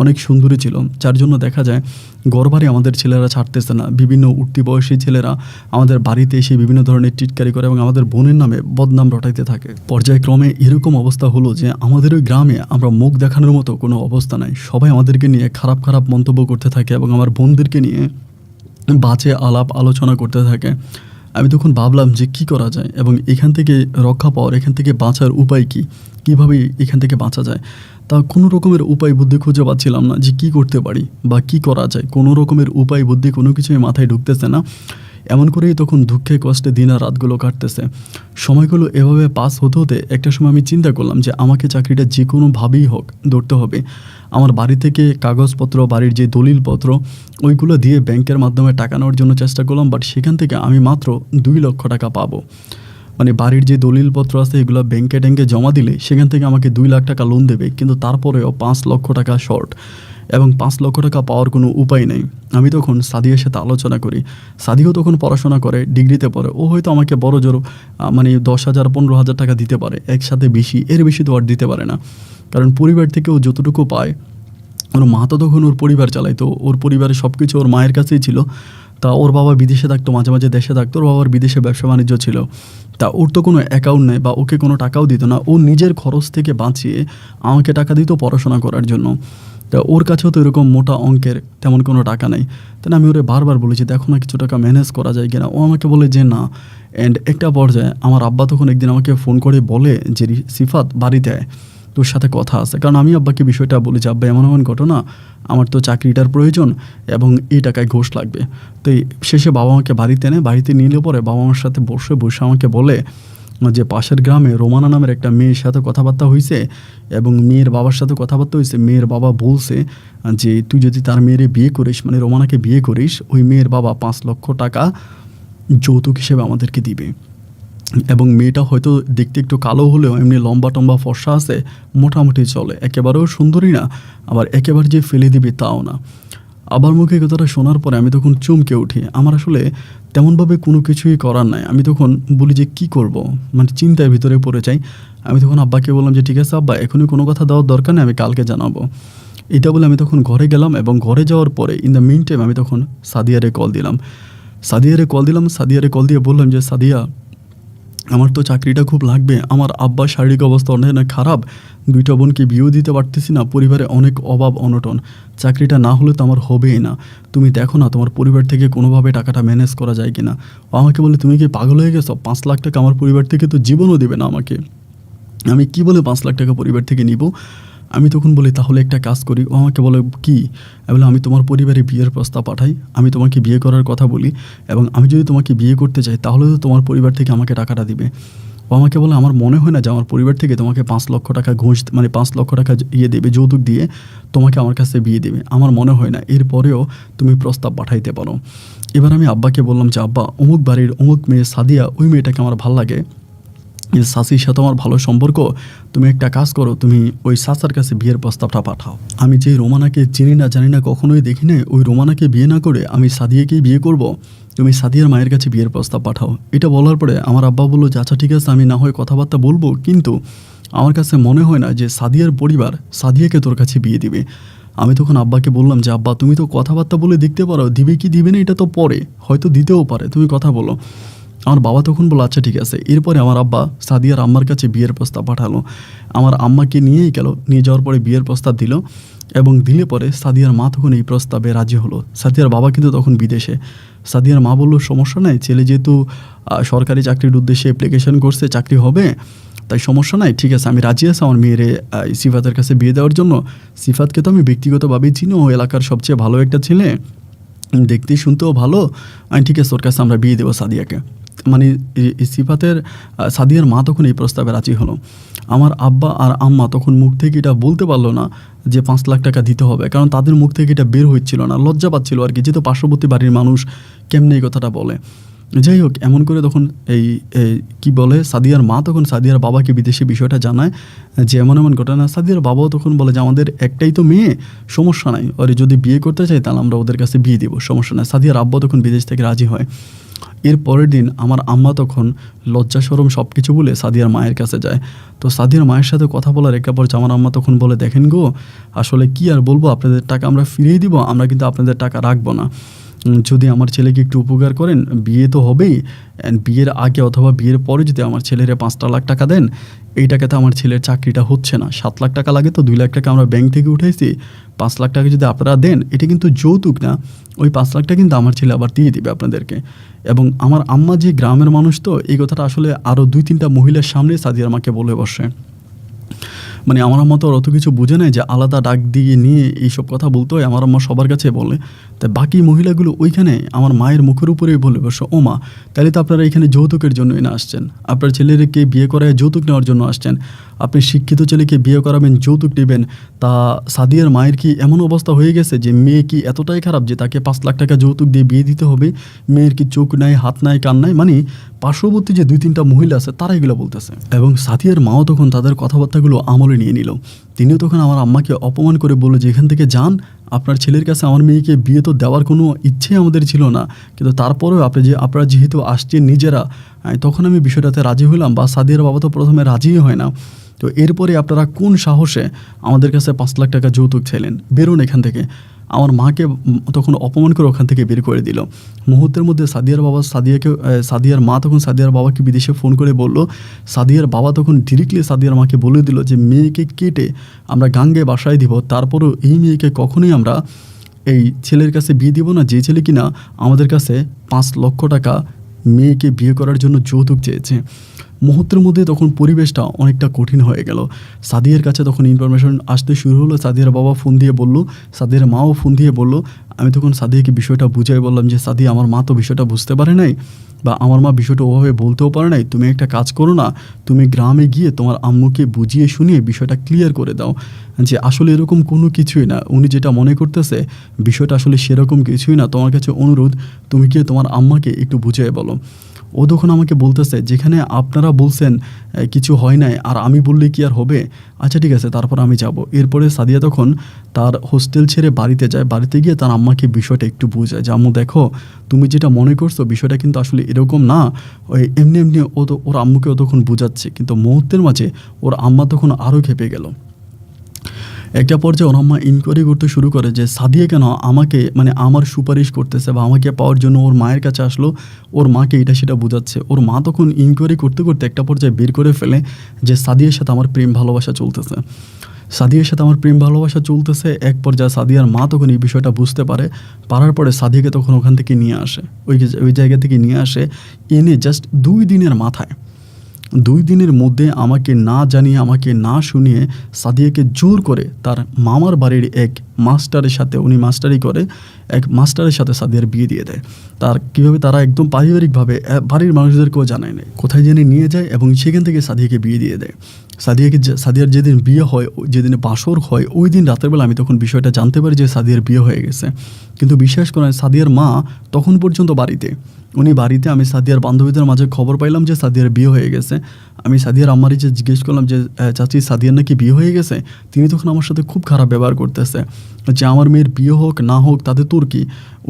অনেক সুন্দরী ছিল, যার জন্য দেখা যায় ঘরবাড়ি আমাদের ছেলেরা ছাড়তেছে না। বিভিন্ন উঠতি বয়সী ছেলেরা আমাদের বাড়িতে এসে বিভিন্ন ধরনের টিটকারি করে এবং আমাদের বোনের নামে বদনাম রটাইতে থাকে। পর্যায়ক্রমে এরকম অবস্থা হলো যে আমাদের ওই গ্রামে আমরা মুখ দেখানোর মতো কোনো অবস্থা নাই। সবাই আমাদেরকে নিয়ে খারাপ খারাপ মন্তব্য করতে থাকে এবং আমার বোনদেরকে নিয়ে বাজে আলাপ আলোচনা করতে থাকে। আমি তখন ভাবলাম যে কী করা যায় এবং এখান থেকে রক্ষা পাওয়ার, এখান থেকে বাঁচার উপায় কী, কীভাবে এখান থেকে বাঁচা যায়। তা কোনো রকমের উপায় বুদ্ধি খুঁজে পাচ্ছিলাম না যে কী করতে পারি বা কী করা যায়। কোনো রকমের উপায় বুদ্ধি কোনো কিছুই মাথায় ঢুকতেছে না। এমন করেই তখন দুঃখে কষ্টে দিন আর রাতগুলো কাটতেছে। সময়গুলো এভাবে পাস হতে হতে একটা সময় আমি চিন্তা করলাম যে আমাকে চাকরিটা যে কোনোভাবেই হোক ধরতে হবে। আমার বাড়ি থেকে কাগজপত্র, বাড়ির যে দলিলপত্র ওইগুলো দিয়ে ব্যাংকের মাধ্যমে টাকা নেওয়ার জন্য চেষ্টা করলাম, বাট সেখান থেকে আমি মাত্র 2 লক্ষ টাকা পাবো। মানে বাড়ির যে দলিলপত্র আছে এগুলো ব্যাংকে ট্যাঙ্কে জমা দিলে সেখান থেকে আমাকে 2 লাখ টাকা লোন দেবে, কিন্তু তারপরেও 5 লক্ষ টাকা শর্ট এবং 5 লক্ষ টাকা পাওয়ার কোনো উপায় নেই। আমি তখন সাদিয়ার সাথে আলোচনা করি। সাদিও তখন পড়াশোনা করে, ডিগ্রিতে পড়ে। ও হয়তো আমাকে বড় জোর মানে 10,000 15,000 টাকা দিতে পারে, একসাথে বেশি, এর বেশি তো আর দিতে পারে না। কারণ পরিবার থেকে ও যতটুকু পায়, ওর মা তো তখন ওর পরিবার চালাইতো, ওর পরিবারের সব কিছু ওর মায়ের কাছেই ছিল। তা ওর বাবা বিদেশে থাকতো, মাঝে মাঝে দেশে থাকতো, ওর বাবার বিদেশে ব্যবসা বাণিজ্য ছিল। তা ওর তো কোনো অ্যাকাউন্ট নেই বা ওকে কোনো টাকাও দিত না। ও নিজের খরচ থেকে বাঁচিয়ে আমাকে টাকা দিত পড়াশোনা করার জন্য। তা ওর কাছেও তো এরকম মোটা অঙ্কের তেমন কোনো টাকা নেই। তাই আমি ওরে বারবার বলেছি দেখো না কিছু টাকা ম্যানেজ করা যায় কিনা। ও আমাকে বলে যে না। অ্যান্ড একটা পর্যায়ে আমার আব্বা তখন একদিন আমাকে ফোন করে বলে যে সিফাত বাড়িতে আয়, তোর সাথে কথা আছে। কারণ আমি আব্বাকে বিষয়টা বলি যে আব্বা এমন এমন ঘটনা, আমার তো চাকরিটার প্রয়োজন এবং এই টাকায় ঘোষ লাগবে। তো এই শেষে বাবা আমাকে বাড়িতে এনে বাড়িতে নিলে পরে বাবা আমার সাথে বসে বসে আমাকে বলে যে পাশের গ্রামে রোমানা নামের একটা মেয়ের সাথে কথাবার্তা হয়েছে এবং মেয়ের বাবার সাথে কথাবার্তা হয়েছে। মেয়ের বাবা বলছে যে তুই যদি তার মেয়েরে বিয়ে করিস, মানে রোমানাকে বিয়ে করিস, ওই মেয়ের বাবা 5 লক্ষ টাকা যৌতুক হিসেবে আমাদেরকে দিবে। এবং মেয়েটা হয়তো দেখতে একটু কালো হলেও এমনি লম্বা টম্বা ফর্সা আছে, মোটামুটি চলে, একেবারেও সুন্দরী না, আবার একেবারে যে ফেলে দিবে তাও না। আবার মুখে কথাটা শোনার পরে আমি তখন চমকে উঠি। আমার আসলে তেমনভাবে কোনো কিছুই করার নাই। আমি তখন বলি যে কি করব, মানে চিন্তার ভিতরে পড়ে যাই। আমি তখন আব্বাকে বললাম যে ঠিক আছে আব্বা, এখনই কোনো কথা দেওয়ার দরকার নেই, আমি কালকে জানাবো। এটা বলে আমি তখন ঘরে গেলাম এবং ঘরে যাওয়ার পরে ইন দ্য মিন টাইম আমি তখন সাদিয়ারে কল দিলাম। সাদিয়ারে কল দিয়ে বললাম যে সাদিয়া, আমার তো চাকরিটা খুব লাগবে, আমার আব্বার শারীরিক অবস্থা অনেক খারাপ, 2টা বোনকে বিয়েও দিতে পারতেছি না, পরিবারে অনেক অভাব অনটন, চাকরিটা না হলে তো আমার হবেই না, তুমি দেখো না তোমার পরিবার থেকে কোনোভাবে টাকাটা ম্যানেজ করা যায় কিনা। ও আমাকে বলে তুমি কি পাগল হয়ে গেছো, 5 লাখ টাকা আমার পরিবার থেকে তো জীবনও দেবে না আমাকে, আমি কি বলে 5 লাখ টাকা পরিবার থেকে নিব। আমি তখন বলি তাহলে একটা কাজ করি। ও আমাকে বলে কি, আমি বলে আমি তোমার পরিবারে বিয়ের প্রস্তাব পাঠাই, আমি তোমাকে বিয়ে করার কথা বলি এবং আমি যদি তোমাকে বিয়ে করতে চাই তাহলে তো তোমার পরিবার থেকে আমাকে টাকাটা দিবে। ও আমাকে বলে আমার মনে হয় না যে আমার পরিবার থেকে তোমাকে 5 লক্ষ টাকা ঘুষ, মানে 5 লক্ষ টাকা দেবে, যৌতুক দিয়ে তোমাকে আমার কাছে বিয়ে দেবে, আমার মনে হয় না, এরপরেও তুমি প্রস্তাব পাঠাইতে পারো। এবার আমি আব্বাকে বললাম যে আব্বা, অমুক বাড়ির অমুক মেয়ে সাদিয়া, ওই মেয়েটাকে আমার ভালো লাগে, সাসির সাথে আমার ভালো সম্পর্ক, তুমি একটা কাজ করো, তুমি ওই সাসার কাছে বিয়ের প্রস্তাবটা পাঠাও। আমি যে রোমানাকে চিনি না জানি না, কখনোই দেখি না, ওই রোমানাকে বিয়ে না করে আমি সাদিয়াকেই বিয়ে করব, তুমি সাদিয়ার মায়ের কাছে বিয়ের প্রস্তাব পাঠাও। এটা বলার পরে আমার আব্বা বললো যে আচ্ছা ঠিক আছে, আমি না হয় কথাবার্তা বলবো, কিন্তু আমার কাছে মনে হয় না যে সাদিয়ার পরিবার সাদিয়াকে তোর কাছে বিয়ে দিবে। আমি তখন আব্বাকে বললাম যে আব্বা, তুমি তো কথাবার্তা বলে দেখতে পারো, দিবে কি দিবে না এটা তো পরে, হয়তো দিতেও পারে, তুমি কথা বলো। আমার বাবা তখন বলল আচ্ছা ঠিক আছে। এরপরে আমার আব্বা সাদিয়ার আম্মার কাছে বিয়ের প্রস্তাব পাঠালো, আমার আম্মাকে নিয়েই গেল, নিয়ে যাওয়ার পরে বিয়ের প্রস্তাব দিল এবং দিলে পরে সাদিয়ার মা তখন এই প্রস্তাবে রাজি হলো। সাদিয়ার বাবা কিন্তু তখন বিদেশে। সাদিয়ার মা বলল সমস্যা নাই, ছেলে যেহেতু সরকারি চাকরির উদ্দেশ্যে অ্যাপ্লিকেশন করছে, চাকরি হবে, তাই সমস্যা নাই, ঠিক আছে আমি রাজি আছি আমার মেয়েরে সিফাতের কাছে বিয়ে দেওয়ার জন্য। সিফাতকে তো আমি ব্যক্তিগতভাবেই চিনি, ও এলাকার সবচেয়ে ভালো একটা ছেলে, দেখতে শুনতেও ভালো, ঠিক আছে ওর কাছে আমরা বিয়ে দেবো সাদিয়াকে। মানে সিফাতের সাদিয়ার মা তখন এই প্রস্তাবে রাজি হলো। আমার আব্বা আর আম্মা তখন মুখ থেকে এটা বলতে পারলো না যে 5 লাখ টাকা দিতে হবে, কারণ তাদের মুখ থেকে এটা বের হচ্ছিল না, লজ্জা পাচ্ছিল আর কি, যেহেতু পার্শ্ববর্তী বাড়ির মানুষ কেমনে এই কথাটা বলে। যাই হোক, এমন করে তখন এই কি বলে সাদিয়ার মা তখন সাদিয়ার বাবাকে বিদেশে বিষয়টা জানায় যে এমন এমন ঘটনা। সাদিয়ার বাবাও তখন বলে যে আমাদের একটাই তো মেয়ে, সমস্যা নাই, ওরে যদি বিয়ে করতে চাই তাহলে আমরা ওদের কাছে বিয়ে দেবো, সমস্যা নাই। সাদিয়ার আব্বা তখন বিদেশ থেকে রাজি হয়। এর পরের দিন আমার আম্মা তখন লজ্জা শরম সব কিছু বলে সাদিয়ার মায়ের কাছে যায়। তো সাদিয়ার মায়ের সাথে কথা বলার একটা পর আমার আম্মা তখন বলে দেখেন গো, আসলে কি আর বলবো, আপনাদের টাকা আমরা ফিরিয়ে দিব, আমরা কিন্তু আপনাদের টাকা রাখবো না, যদি আমার ছেলেকে একটু উপকার করেন, বিয়ে তো হবেই, বিয়ের আগে অথবা বিয়ের পরে যদি আমার ছেলেরে 5 লাখ টাকা দেন, এই টাকাতে আমার ছেলের চাকরিটা হচ্ছে না, 7 লাখ টাকা লাগে, তো 2 লাখ টাকা আমরা ব্যাংক থেকে উঠাইছি, 5 লাখ টাকা যদি আপনারা দেন, এটা কিন্তু যৌতুক না, ওই 5 লাখ টাকা কিন্তু আমার ছেলে আবার দিয়ে দিবে আপনাদেরকে। এবং আমার আম্মা যে গ্রামের মানুষ, তো এই কথাটা আসলে আরও 2-3টা মহিলার সামনে সাদিয়ার মাকে বলে বসে। মানে আমার আম্মা তো আর অত কিছু বুঝে নেয় যে আলাদা ডাক দিয়ে নিয়ে এইসব কথা বলতে হয়, আমার আম্মা সবার কাছে বলে। তাই বাকি মহিলাগুলো ওইখানে আমার মায়ের মুখের উপরেই বলে বসে, ও মা, তাহলে তো আপনারা এখানে যৌতুকের জন্যই না আসছেন, আপনার ছেলেকে বিয়ে করায় যৌতুক নেওয়ার জন্য আসছেন, আপনি শিক্ষিত ছেলেকে বিয়ে করাবেন, যৌতুক নেবেন। তা সাদিয়ার মায়ের কি এমন অবস্থা হয়ে গেছে যে মেয়ে কি এতটাই খারাপ যে তাকে 5 লাখ টাকা যৌতুক দিয়ে বিয়ে দিতে হবে? মেয়ের কি চোখ নাই, হাত নাই, কান নাই? মানে পার্শ্ববর্তী যে 2-3টা মহিলা আছে তারা এগুলো বলতেছে। এবং সাদিয়ার মাও তখন তাদের কথাবার্তাগুলো আমলে নিয়ে নিল। তিনিও তখন আমার আম্মাকে অপমান করে বলল যে এখান থেকে যান, আপনার ছেলের কাছে আমার মেয়েকে বিয়ে তো দেওয়ার কোনো ইচ্ছে আমাদের ছিল না, কিন্তু তারপরেও আপনারা যেহেতু আসছেন নিজেরা, তখন আমি বিষয়টাতে রাজি হলাম। বা সাদিয়ার বাবা তো প্রথমে রাজিই হয় না, তো এরপরে আপনারা কোন সাহসে আমাদের কাছে 5 লাখ টাকা যৌতুক চাইলেন? বেরোন এখান থেকে। আমার মাকে তখন অপমান করে ওখান থেকে বের করে দিল। মুহূর্তের মধ্যে সাদিয়ার বাবা সাদিয়ার মা তখন সাদিয়ার বাবাকে বিদেশে ফোন করে বলল। সাদিয়ার বাবা তখন ডিরেক্টলি সাদিয়ার মাকে বলে দিল যে মেয়েকে কেটে আমরা গাঙ্গে বাসায় দিব, তারপরও এই মেয়েকে কখনোই আমরা এই ছেলের কাছে বিয়ে দিব না, যে ছেলে কিনা আমাদের কাছে 5 লক্ষ টাকা মেয়েকে বিয়ে করার জন্য যৌতুক চেয়েছে। মুহূর্তের মধ্যে তখন পরিবেশটা অনেকটা কঠিন হয়ে গেল। সাদিয়ার কাছে তখন ইনফরমেশন আসতে শুরু হলো। সাদিয়ার বাবা ফোন দিয়ে বলল, সাদিয়ার মাও ফোন দিয়ে বলল। আমি তখন সাদিয়াকে বিষয়টা বুঝাই বললাম যে সাদিয়া, আমার মা তো বিষয়টা বুঝতে পারে নাই, বা আমার মা বিষয়টা ওভাবে বলতেও পারে নাই। তুমি একটা কাজ করো না, তুমি গ্রামে গিয়ে তোমার আম্মুকে বুঝিয়ে শুনিয়ে বিষয়টা ক্লিয়ার করে দাও যে আসলে এরকম কোনো কিছুই না, উনি যেটা মনে করতেছে বিষয়টা আসলে সেরকম কিছুই না। তোমার কাছে অনুরোধ, তুমি গিয়ে তোমার আম্মাকে একটু বুঝিয়ে বলো। ও তখন আমাকে বলতেছে, যেখানে আপনারা বলছেন কিছু হয় নাই, আর আমি বললে কি আর হবে? আচ্ছা ঠিক আছে, তারপর আমি যাব। এরপরে সাদিয়া তখন তার হোস্টেল ছেড়ে বাড়িতে যায়। বাড়িতে গিয়ে তার আম্মাকে বিষয়টা একটু বোঝায় যে আম্মু দেখো, তুমি যেটা মনে করছো বিষয়টা কিন্তু আসলে এরকম না। ওই এমনি এমনি ওর আম্মুকে ও তখন বোঝাচ্ছে, কিন্তু মুহূর্তের মাঝে ওর আম্মা তখন আরও খেপে গেল। একটা পর্যায়ে ওর আম্মা ইনকোয়ারি করতে শুরু করে যে সাদিয়া কেন আমাকে মানে আমার সুপারিশ করতেছে বা আমাকে পাওয়ার জন্য ওর মায়ের কাছে আসলো, ওর মাকে এটা সেটা বোঝাচ্ছে। ওর মা তখন ইনকোয়ারি করতে করতে একটা পর্যায়ে বের করে ফেলে যে সাদিয়ার সাথে আমার প্রেম ভালোবাসা চলতেছে। সাদিয়ার সাথে আমার প্রেম ভালোবাসা চলতেছে। এক পর্যায়ে সাদিয়ার মা তখন এই বিষয়টা বুঝতে পারার পরে সাদিয়াকে তখন ওখান থেকে নিয়ে আসে, ওই জায়গা থেকে নিয়ে আসে, এনে জাস্ট 2 দিনের মাথায় 2 দিনের মধ্যে আমাকে না জানিয়ে আমাকে না শুনিয়ে সাদিয়াকে জোর করে তার মামার বাড়ির এক মাস্টারের সাথে, উনি মাস্টারি করে, এক মাস্টারের সাথে সাদিয়ার বিয়ে দিয়ে দেয়। কীভাবে তারা একদম পারিবারিকভাবে বাড়ির মানুষদেরকেও জানায় না, কোথায় জেনে নিয়ে যায় এবং সেখান থেকে সাদিয়াকে বিয়ে দিয়ে দেয়। সাদিয়ার যেদিন বিয়ে হয়, যেদিন বাসর হয়, ওই দিন রাতের বেলা আমি তখন বিষয়টা জানতে পারি যে সাদিয়ার বিয়ে হয়ে গেছে। কিন্তু বিশ্বাস করেন, সাদিয়ার মা তখন পর্যন্ত বাড়িতে, আমি সাদিয়ার বান্ধবীদের মাঝে খবর পাইলাম যে সাদিয়ার বিয়ে হয়ে গেছে। আমি সাদিয়ার আম্মারি যে জিজ্ঞেস করলাম যে চাচি সাদিয়ার নাকি বিয়ে হয়ে গেছে, তিনি তখন আমার সাথে খুব খারাপ ব্যবহার করতেছে যে আমার মেয়ের বিয়ে হোক না হোক তাতে তোর কি?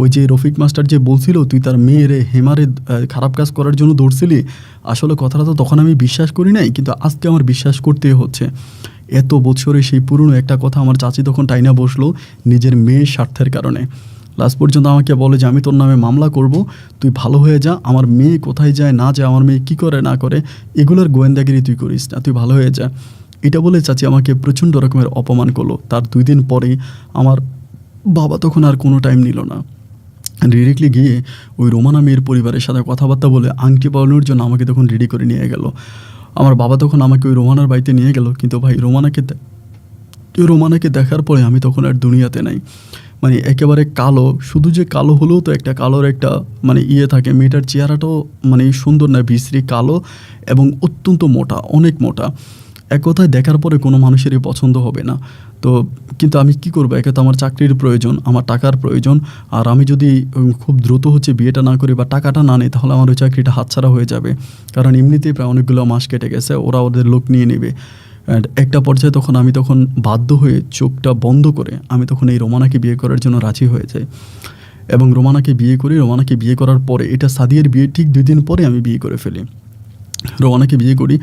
ওই যে রফিক মাস্টার যে বলছিল তুই তার মেয়েরে হেমারে খারাপ কাজ করার জন্য দৌড়ছিলি, আসলে কথাটা তো তখন আমি বিশ্বাস করি নাই, কিন্তু আজকে আমার বিশ্বাস করতেই হচ্ছে। এত বছরে সেই পুরনো একটা কথা আমার চাচি তখন টাইনা বসলো নিজের মেয়ের স্বার্থের কারণে। লাস্ট পর্যন্ত আমাকে বলে যে আমি তোর নামে মামলা করব, তুই ভালো হয়ে যা, আমার মেয়ে কোথায় যায় না যায়, আমার মেয়ে কী করে না করে, এগুলোর গোয়েন্দাগিরি তুই করিস না, তুই ভালো হয়ে যা। এটা বলে চাচি আমাকে প্রচণ্ড রকমের অপমান করলো। তার 2 দিন পরেই আমার বাবা তখন আর কোনো টাইম নিল না, ডিরেক্টলি গিয়ে ওই রোমানা মেয়ের পরিবারের সাথে কথাবার্তা বলে আংটি পাওয়ানোর জন্য আমাকে তখন রেডি করে নিয়ে গেল। আমার বাবা তখন আমাকে ওই রোমানার বাড়িতে নিয়ে গেল। কিন্তু ভাই, রোমানাকে দেখার পরে আমি তখন আর দুনিয়াতে নাই। মানে একেবারে কালো, শুধু যে কালো হলেও তো একটা কালোর একটা মানে থাকে, মেয়েটার চেহারাটাও মানে সুন্দর না, বিশ্রী কালো এবং অত্যন্ত মোটা, অনেক মোটা। এক কথায় দেখার পরে কোনো মানুষেরই পছন্দ হবে না। তো কিন্তু আমি কি করবো, একে তো আমার চাকরির প্রয়োজন, আমার টাকার প্রয়োজন, আর আমি যদি খুব দ্রুত বিয়েটা না করি বা টাকাটা না নিই, তাহলে আমার ওই চাকরিটা হাতছাড়া হয়ে যাবে। কারণ এমনিতেই প্রায় অনেকগুলো মাস কেটে গেছে, ওরা ওদের লোক নিয়ে নেবে। অ্যান্ড একটা পর্যায়ে তখন আমি বাধ্য হয়ে চোখটা বন্ধ করে আমি তখন এই রোমানাকে বিয়ে করার জন্য রাজি হয়ে যাই এবং রোমানাকে বিয়ে করার পরে, এটা সাদিয়ার বিয়ে ঠিক 2 দিন পরে আমি বিয়ে করে ফেলি। রোমানাকে বিয়ে করি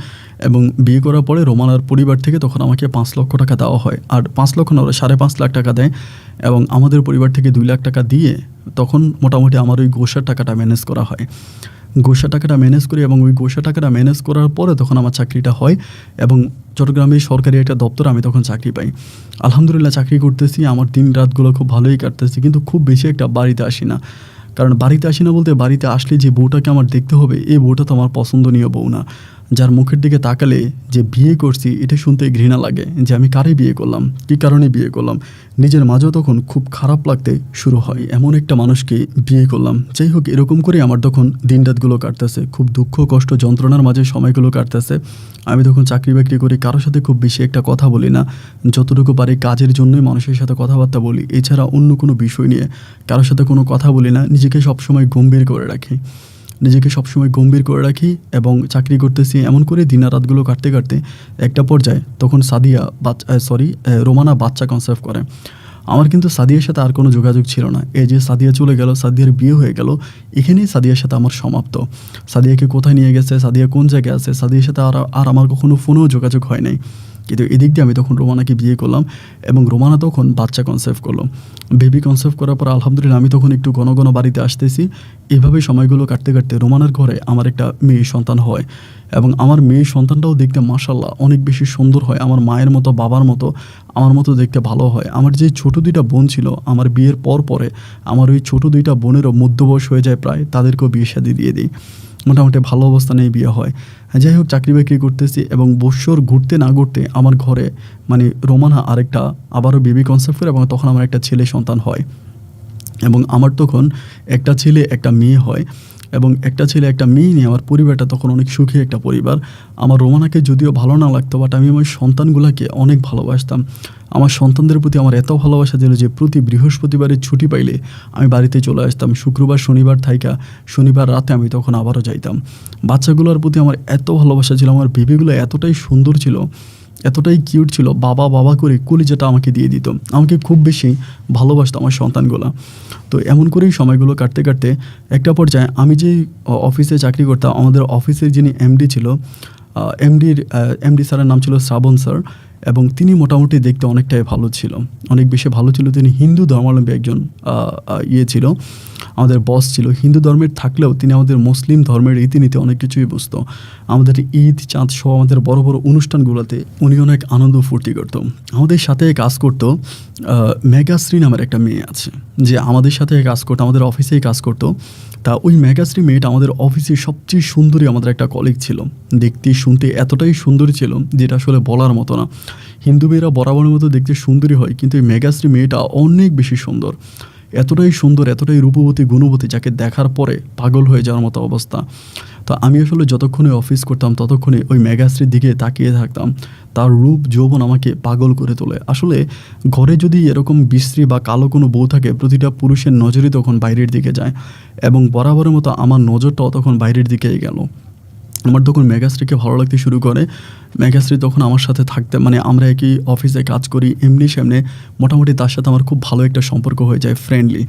এবং বিয়ে করার পরে রোমানার পরিবার থেকে তখন আমাকে 5 লক্ষ টাকা দেওয়া হয়। আর 5 লক্ষ না, ওরা 5.5 লাখ টাকা দেয় এবং আমাদের পরিবার থেকে 2 লাখ টাকা দিয়ে তখন মোটামুটি আমার ওই গোসার টাকাটা ম্যানেজ করা হয়। গোসা টাকাটা ম্যানেজ করি এবং ওই গোসা টাকাটা ম্যানেজ করার পরে তখন আমার চাকরিটা হয় এবং চট্টগ্রামে সরকারি একটা দপ্তরে আমি তখন চাকরি পাই। আলহামদুলিল্লাহ চাকরি করতেছি, আমার দিন রাতগুলো খুব ভালোই কাটতেছি, কিন্তু খুব বেশি একটা বাড়িতে আসি না। কারণ বাড়িতে আসি না বলতে, বাড়িতে আসলে যে বউটাকে আমার দেখতে হবে, এই বউটা তো আমার পছন্দনীয় বউ না। যার মুখের দিকে তাকালে যে বিয়ে করছি এটা শুনতে ঘৃণা লাগে, যে আমি কারে বিয়ে করলাম, কী কারণে বিয়ে করলাম, নিজের মাঝেও তখন খুব খারাপ লাগতে শুরু হয়, এমন একটা মানুষকে বিয়ে করলাম। যাই হোক, এরকম করে আমার তখন দিন রাতগুলো কাটতেছে, খুব দুঃখ কষ্ট যন্ত্রণার মাঝে সময়গুলো কাটতেছে। আমি তখন চাকরি বাকরি করি, কারোর সাথে খুব বেশি একটা কথা বলি না, যতটুকু পারি কাজের জন্যই মানুষের সাথে কথাবার্তা বলি, এছাড়া অন্য কোনো বিষয় নিয়ে কারোর সাথে কোনো কথা বলি না। নিজেকে সবসময় গম্ভীর করে রাখি এবং চাকরি করতেছি। এমন করে দিন রাতগুলো কাটতে কাটতে একটা পর্যায়ে তখন রোমানা বাচ্চা কনসেপ্ট করে। আমার কিন্তু সাদিয়ার সাথে আর কোনো যোগাযোগ ছিল না। এই যে সাদিয়া চলে গেল, সাদিয়ার বিয়ে হয়ে গেল, এখানেই সাদিয়ার সাথে আমার সমাপ্ত। সাদিয়াকে কোথায় নিয়ে গেছে, সাদিয়া কোন জায়গায় আছে, সাদিয়ার সাথে আর আমার কখনো ফোনেও যোগাযোগ হয় নাই। কিন্তু এদিক দিয়ে আমি তখন রোমানাকে বিয়ে করলাম এবং রোমানা তখন বাচ্চা কনসেপ্ট করলো। বেবি কনসেপ্ট করার পর আলহামদুলিল্লাহ আমি তখন একটু ঘন ঘন বাড়িতে আসতেছি। এভাবেই সময়গুলো কাটতে কাটতে রোমানার ঘরে আমার একটা মেয়ে সন্তান হয় এবং আমার মেয়ে সন্তানটাও দেখতে মাশাআল্লাহ অনেক বেশি সুন্দর হয়, আমার মায়ের মতো বাবার মতো আমার মতো দেখতে ভালো হয়। আমার যে ছোটো দুইটা বোন ছিল আমার বিয়ের পরে আমার ওই ছোটো দুইটা বোনেরও মধ্যবয়স হয়ে যায় প্রায়, তাদেরকেও বিয়ে শাদী দিয়ে দিই, মোটামুটি ভালো অবস্থানেই বিয়ে হয়। যাই হোক চাকরি বাকরি করতেছি এবং বৎসর ঘুরতে না ঘুরতে আমার ঘরে মানে রোমানা আরেকটা আবারও বেবি কনসেপ্ট করে এবং তখন আমার একটা ছেলে সন্তান হয় এবং আমার তখন একটা ছেলে একটা মেয়ে হয় এবং একটা ছেলে একটা মেয়ে নিয়ে আমার পরিবারটা তখন অনেক সুখী একটা পরিবার। আমার রোমানাকে যদিও ভালো না লাগতো বাট আমি আমার সন্তানগুলোকে অনেক ভালোবাসতাম। আমার সন্তানদের প্রতি আমার এত ভালোবাসা ছিল যে প্রতি বৃহস্পতিবারের ছুটি পাইলে আমি বাড়িতে চলে আসতাম, শুক্রবার শনিবার থাইকা শনিবার রাতে আমি তখন আবারও যাইতাম। বাচ্চাগুলোর প্রতি আমার এত ভালোবাসা ছিল, আমার বেবিগুলো এতটাই সুন্দর ছিল, এতটাই কিউট ছিল, বাবা বাবা করে কলিজাটা আমাকে দিয়ে দিত, আমাকে খুব বেশি ভালোবাসতো আমার সন্তানগুলো। তো এমন করেই সময়গুলো কাটতে কাটতে একটা পর্যায়ে আমি যেই অফিসে চাকরি করতাম আমাদের অফিসের যিনি এমডি ছিল, এমডি স্যারের নাম ছিল শ্রাবণ স্যার এবং তিনি মোটামুটি দেখতে অনেকটাই ভালো ছিল, অনেক বেশি ভালো ছিল। তিনি হিন্দু ধর্মাবলম্বী একজন ছিল, আমাদের বস ছিল। হিন্দু ধর্মের থাকলেও তিনি আমাদের মুসলিম ধর্মের রীতিনীতি অনেক কিছুই বুঝতো। আমাদের ঈদ চাঁদ সহ আমাদের বড় বড় অনুষ্ঠানগুলোতে উনি অনেক আনন্দ ফুর্তি করতো। আমাদের সাথে কাজ করতো মেঘাশ্রী নামের একটা মেয়ে আছে যে আমাদের সাথে কাজ করতো, আমাদের অফিসেই কাজ করতো। তা ওই মেঘাশ্রী মেয়েটা আমাদের অফিসে সবচেয়ে সুন্দরী আমাদের একটা কলিগ ছিল, দেখতে শুনতে এতটাই সুন্দরী ছিল যেটা আসলে বলার মতো না। হিন্দু মেয়েরা বরাবরের মতো দেখতে সুন্দরী হয় কিন্তু এই মেঘাশ্রী মেয়েটা অনেক বেশি সুন্দর, এতটাই সুন্দর, এতটাই রূপবতী গুণবতী যাকে দেখার পরে পাগল হয়ে যাওয়ার মতো অবস্থা। তো আমি আসলে যতক্ষণে অফিস করতাম ততক্ষণে ওই মেঘাশ্রীর দিকে তাকিয়ে থাকতাম, তার রূপ যৌবন আমাকে পাগল করে তোলে। আসলে ঘরে যদি এরকম বিশ্রী বা কালো কোনো বউ থাকে প্রতিটা পুরুষের নজরই তখন বাইরের দিকে যায় এবং বরাবরের মতো আমার নজরটাও তখন বাইরের দিকেই গেল। আমার তখন মেঘাশ্রীকে ভালো লাগতে শুরু করে। মেঘাশ্রী তখন আমার সাথে থাকতে মানে আমরা একই অফিসে কাজ করি, এমনি সামনে মোটামুটি তার সাথে আমার খুব ভালো একটা সম্পর্ক হয়ে যায়, ফ্রেন্ডলি।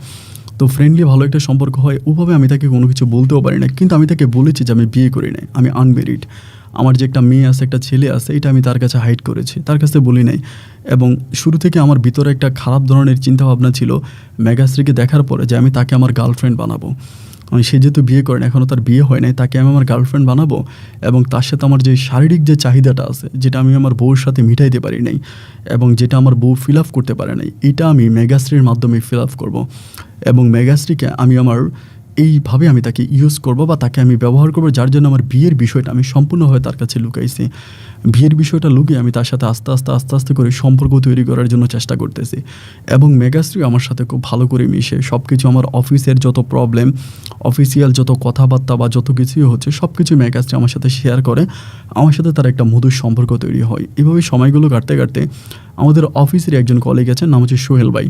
তো ফ্রেন্ডলি ভালো একটা সম্পর্ক হয়, ওভাবে আমি তাকে কোনো কিছু বলতেও পারি না, কিন্তু আমি তাকে বলেছি যে আমি বিয়ে করি নাই, আমি আনমেরিড, আমার যে একটা মেয়ে আছে একটা ছেলে আছে এটা আমি তার কাছে হাইড করেছি, তার কাছে বলি নাই। এবং শুরু থেকে আমার ভিতরে একটা খারাপ ধরনের চিন্তাভাবনা ছিল মেঘাশ্রীকে দেখার পরে যে আমি তাকে আমার গার্লফ্রেন্ড বানাবো। সে যেহেতু বিয়ে করেন, এখনও তার বিয়ে হয় নাই, তাকে আমি আমার গার্লফ্রেন্ড বানাবো এবং তার সাথে আমার যে শারীরিক যে চাহিদাটা আছে যেটা আমি আমার বউর সাথে মিটাইতে পারি নাই এবং যেটা আমার বউ ফিল আপ করতে পারে নাই, এটা আমি মেঘাশ্রীর মাধ্যমে ফিল আপ করবো এবং মেঘাশ্রীকে আমি আমার এইভাবে আমি তাকে ইউজ করব বা তাকে আমি ব্যবহার করবো, যার জন্য আমার বিয়ের বিষয়টা আমি সম্পূর্ণভাবে তার কাছে লুকাইছি। বিয়ের বিষয়টা লুকিয়ে আমি তার সাথে আস্তে আস্তে করে সম্পর্ক তৈরি করার জন্য চেষ্টা করতেছি এবং মেঘাশ্রী আমার সাথে খুব ভালো করে মিশে সব কিছু, আমার অফিসের যত প্রবলেম, অফিসিয়াল যত কথাবার্তা বা যত কিছুই হচ্ছে সব কিছু মেঘাশ্রী আমার সাথে শেয়ার করে, আমার সাথে তার একটা মধুর সম্পর্ক তৈরি হয়। এভাবে সময়গুলো কাটতে কাটতে আমাদের অফিসের একজন কলিগ আছেন, নাম হচ্ছে সোহেল ভাই।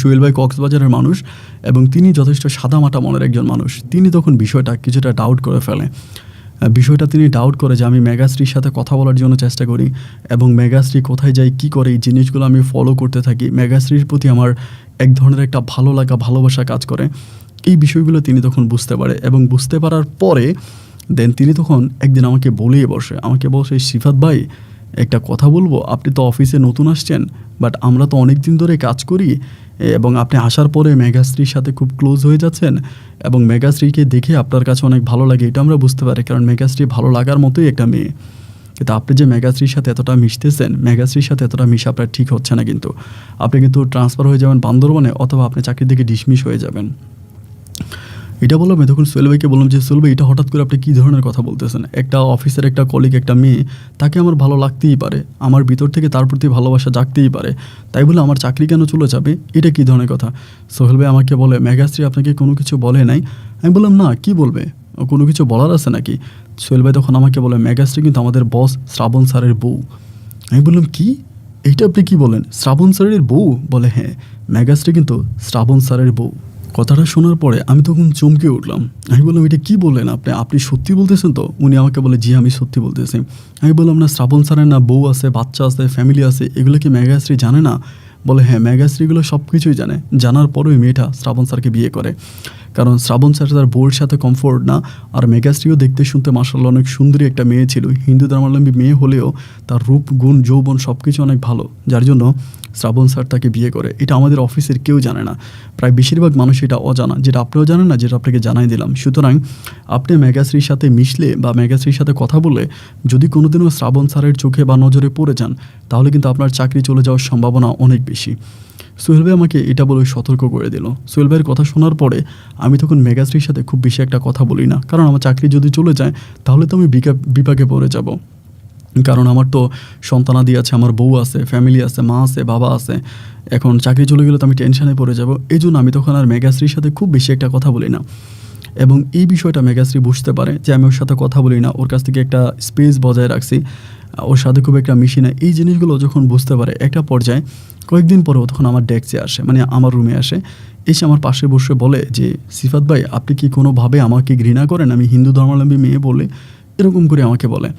সোহেল ভাই কক্সবাজারের মানুষ এবং তিনি যথেষ্ট সাদামাটা মনের একজন মানুষ। তিনি তখন বিষয়টা কিছুটা ডাউট করে ফেলে, বিষয়টা তিনি ডাউট করে যে আমি মেঘাশ্রীর সাথে কথা বলার জন্য চেষ্টা করি এবং মেঘাশ্রী কোথায় যায় কী করে এই জিনিসগুলো আমি ফলো করতে থাকি, মেঘাশ্রীর প্রতি আমার এক ধরনের একটা ভালো লাগা ভালোবাসা কাজ করে। এই বিষয়গুলো তিনি তখন বুঝতে পারে এবং বুঝতে পারার পরে দেন তিনি তখন একদিন আমাকে বসে সিফাত ভাই একটা কথা বলবো, আপনি তো অফিসে নতুন আসছেন বাট আমরা তো অনেক দিন ধরে কাজ করি এবং আপনি আসার পরে মেঘাশ্রীর সাথে খুব ক্লোজ হয়ে যাচ্ছেন এবং মেঘাশ্রীকে দেখে আপনার কাছে অনেক ভালো লাগে, এটা আমরা বুঝতে পারি, কারণ মেঘাশ্রী ভালো লাগার মতোই একটা মেয়ে। কিন্তু আপনি যে মেঘাশ্রীর সাথে এতটা মিশতেছেন, মেঘাশ্রীর সাথে এতটা মিশে আপনার ঠিক হচ্ছে না, কিন্তু আপনি কিন্তু ট্রান্সফার হয়ে যাবেন বান্দরবনে অথবা আপনি চাকরি থেকে ডিসমিস হয়ে যাবেন। এটা বললাম। তখন সোহেল ভাইকে বললাম যে সোহেল ভাই এটা হঠাৎ করে আপনি কী ধরনের কথা বলতেছেন, একটা অফিসের একটা কলিগ একটা মেয়ে, তাকে আমার ভালো লাগতেই পারে, আমার ভিতর থেকে তার প্রতি ভালোবাসা জাগতেই পারে, তাই বলে আমার চাকরি কেন চলে যাবে, এটা কী ধরনের কথা। সোহেল ভাই আমাকে বলে মেঘাশ্রী আপনাকে কোনো কিছু বলে নাই। আমি বললাম না, কি বলবে, কোনো কিছু বলার আছে নাকি। সোহেল ভাই তখন আমাকে বলে মেঘাশ্রী কিন্তু আমাদের বস শ্রাবণ স্যারের বউ। আমি বললাম কি, এইটা আপনি কী বলেন, শ্রাবণ স্যারের বউ? বলে হ্যাঁ, মেঘাশ্রী কিন্তু শ্রাবণ স্যারের বউ। কথাটা শোনার পরে আমি তখন চমকে উঠলাম। আমি বললাম এটা কী বললেন আপনি সত্যি বলতেছেন তো? উনি আমাকে বলে জি আমি সত্যি বলতেছি। আমি বললাম না, শ্রাবণ স্যারের না বউ আছে, বাচ্চা আছে, ফ্যামিলি আছে, এগুলো কি মেঘাশ্রী জানে না? বলে হ্যাঁ মেঘাশ্রীগুলো সব কিছুই জানে, জানার পরেও মেয়েটা শ্রাবণ স্যারকে বিয়ে করে। কারণ শ্রাবণ স্যার তার বউয়ের সাথে কমফোর্ট না। আর মেঘাশ্রীও দেখতে শুনতে মাশাআল্লাহ অনেক সুন্দরী একটা মেয়ে ছিল, হিন্দু ধর্মাবলম্বী মেয়ে হলেও তার রূপ গুণ যৌবন সব কিছু অনেক ভালো, যার জন্য শ্রাবণ স্যার তাকে বিয়ে করে। এটা আমাদের অফিসের কেউ জানে না, প্রায় বেশিরভাগ মানুষ এটা অজানা, যেটা আপনিও জানেন না, যেটা আপনাকে জানাই দিলাম। সুতরাং আপনি মেঘাশ্রীর সাথে মিশলে বা মেঘাশ্রীর সাথে কথা বলে যদি কোনোদিনও শ্রাবণ স্যারের চোখে বা নজরে পড়ে যান, তাহলে কিন্তু আপনার চাকরি চলে যাওয়ার সম্ভাবনা অনেক বেশি। সোহেল ভাই আমাকে এটা বলে সতর্ক করে দিল। সোহেল ভাইয়ের কথা শোনার পরে আমি তখন মেঘাশ্রীর সাথে খুব বেশি একটা কথা বলি না, কারণ আমার চাকরি যদি চলে যায় তাহলে তো আমি বিপাকে পড়ে যাব। কারণ আমার তো সন্তানাদি আছে, আমার বউ আছে, ফ্যামিলি আছে, মা আছে, বাবা আছে। এখন চাকরি চলে গেলে তো আমি টেনশনে পড়ে যাব। এই জন্য আমি তখন আর মেঘাশ্রীর সাথে খুব বেশি একটা কথা বলি না। এবং এই বিষয়টা মেঘাশ্রী বুঝতে পারে যে আমি ওর সাথে কথা বলি না, ওর কাছ থেকে একটা স্পেস বজায় রাখছি, ওর সাথে খুব একটা মিশি না। এই জিনিসগুলো যখন বুঝতে পারে একটা পর্যায়ে কয়েকদিন পরেও তখন আমার ডেস্কে আসে, মানে আমার রুমে আসে, এসে আমার পাশে বসে বলে যে সিফাত ভাই আপনি কি কোনোভাবে আমাকে ঘৃণা করেন, আমি হিন্দু ধর্মাবলম্বী মেয়ে বলে, এরকম করে আমাকে বলে।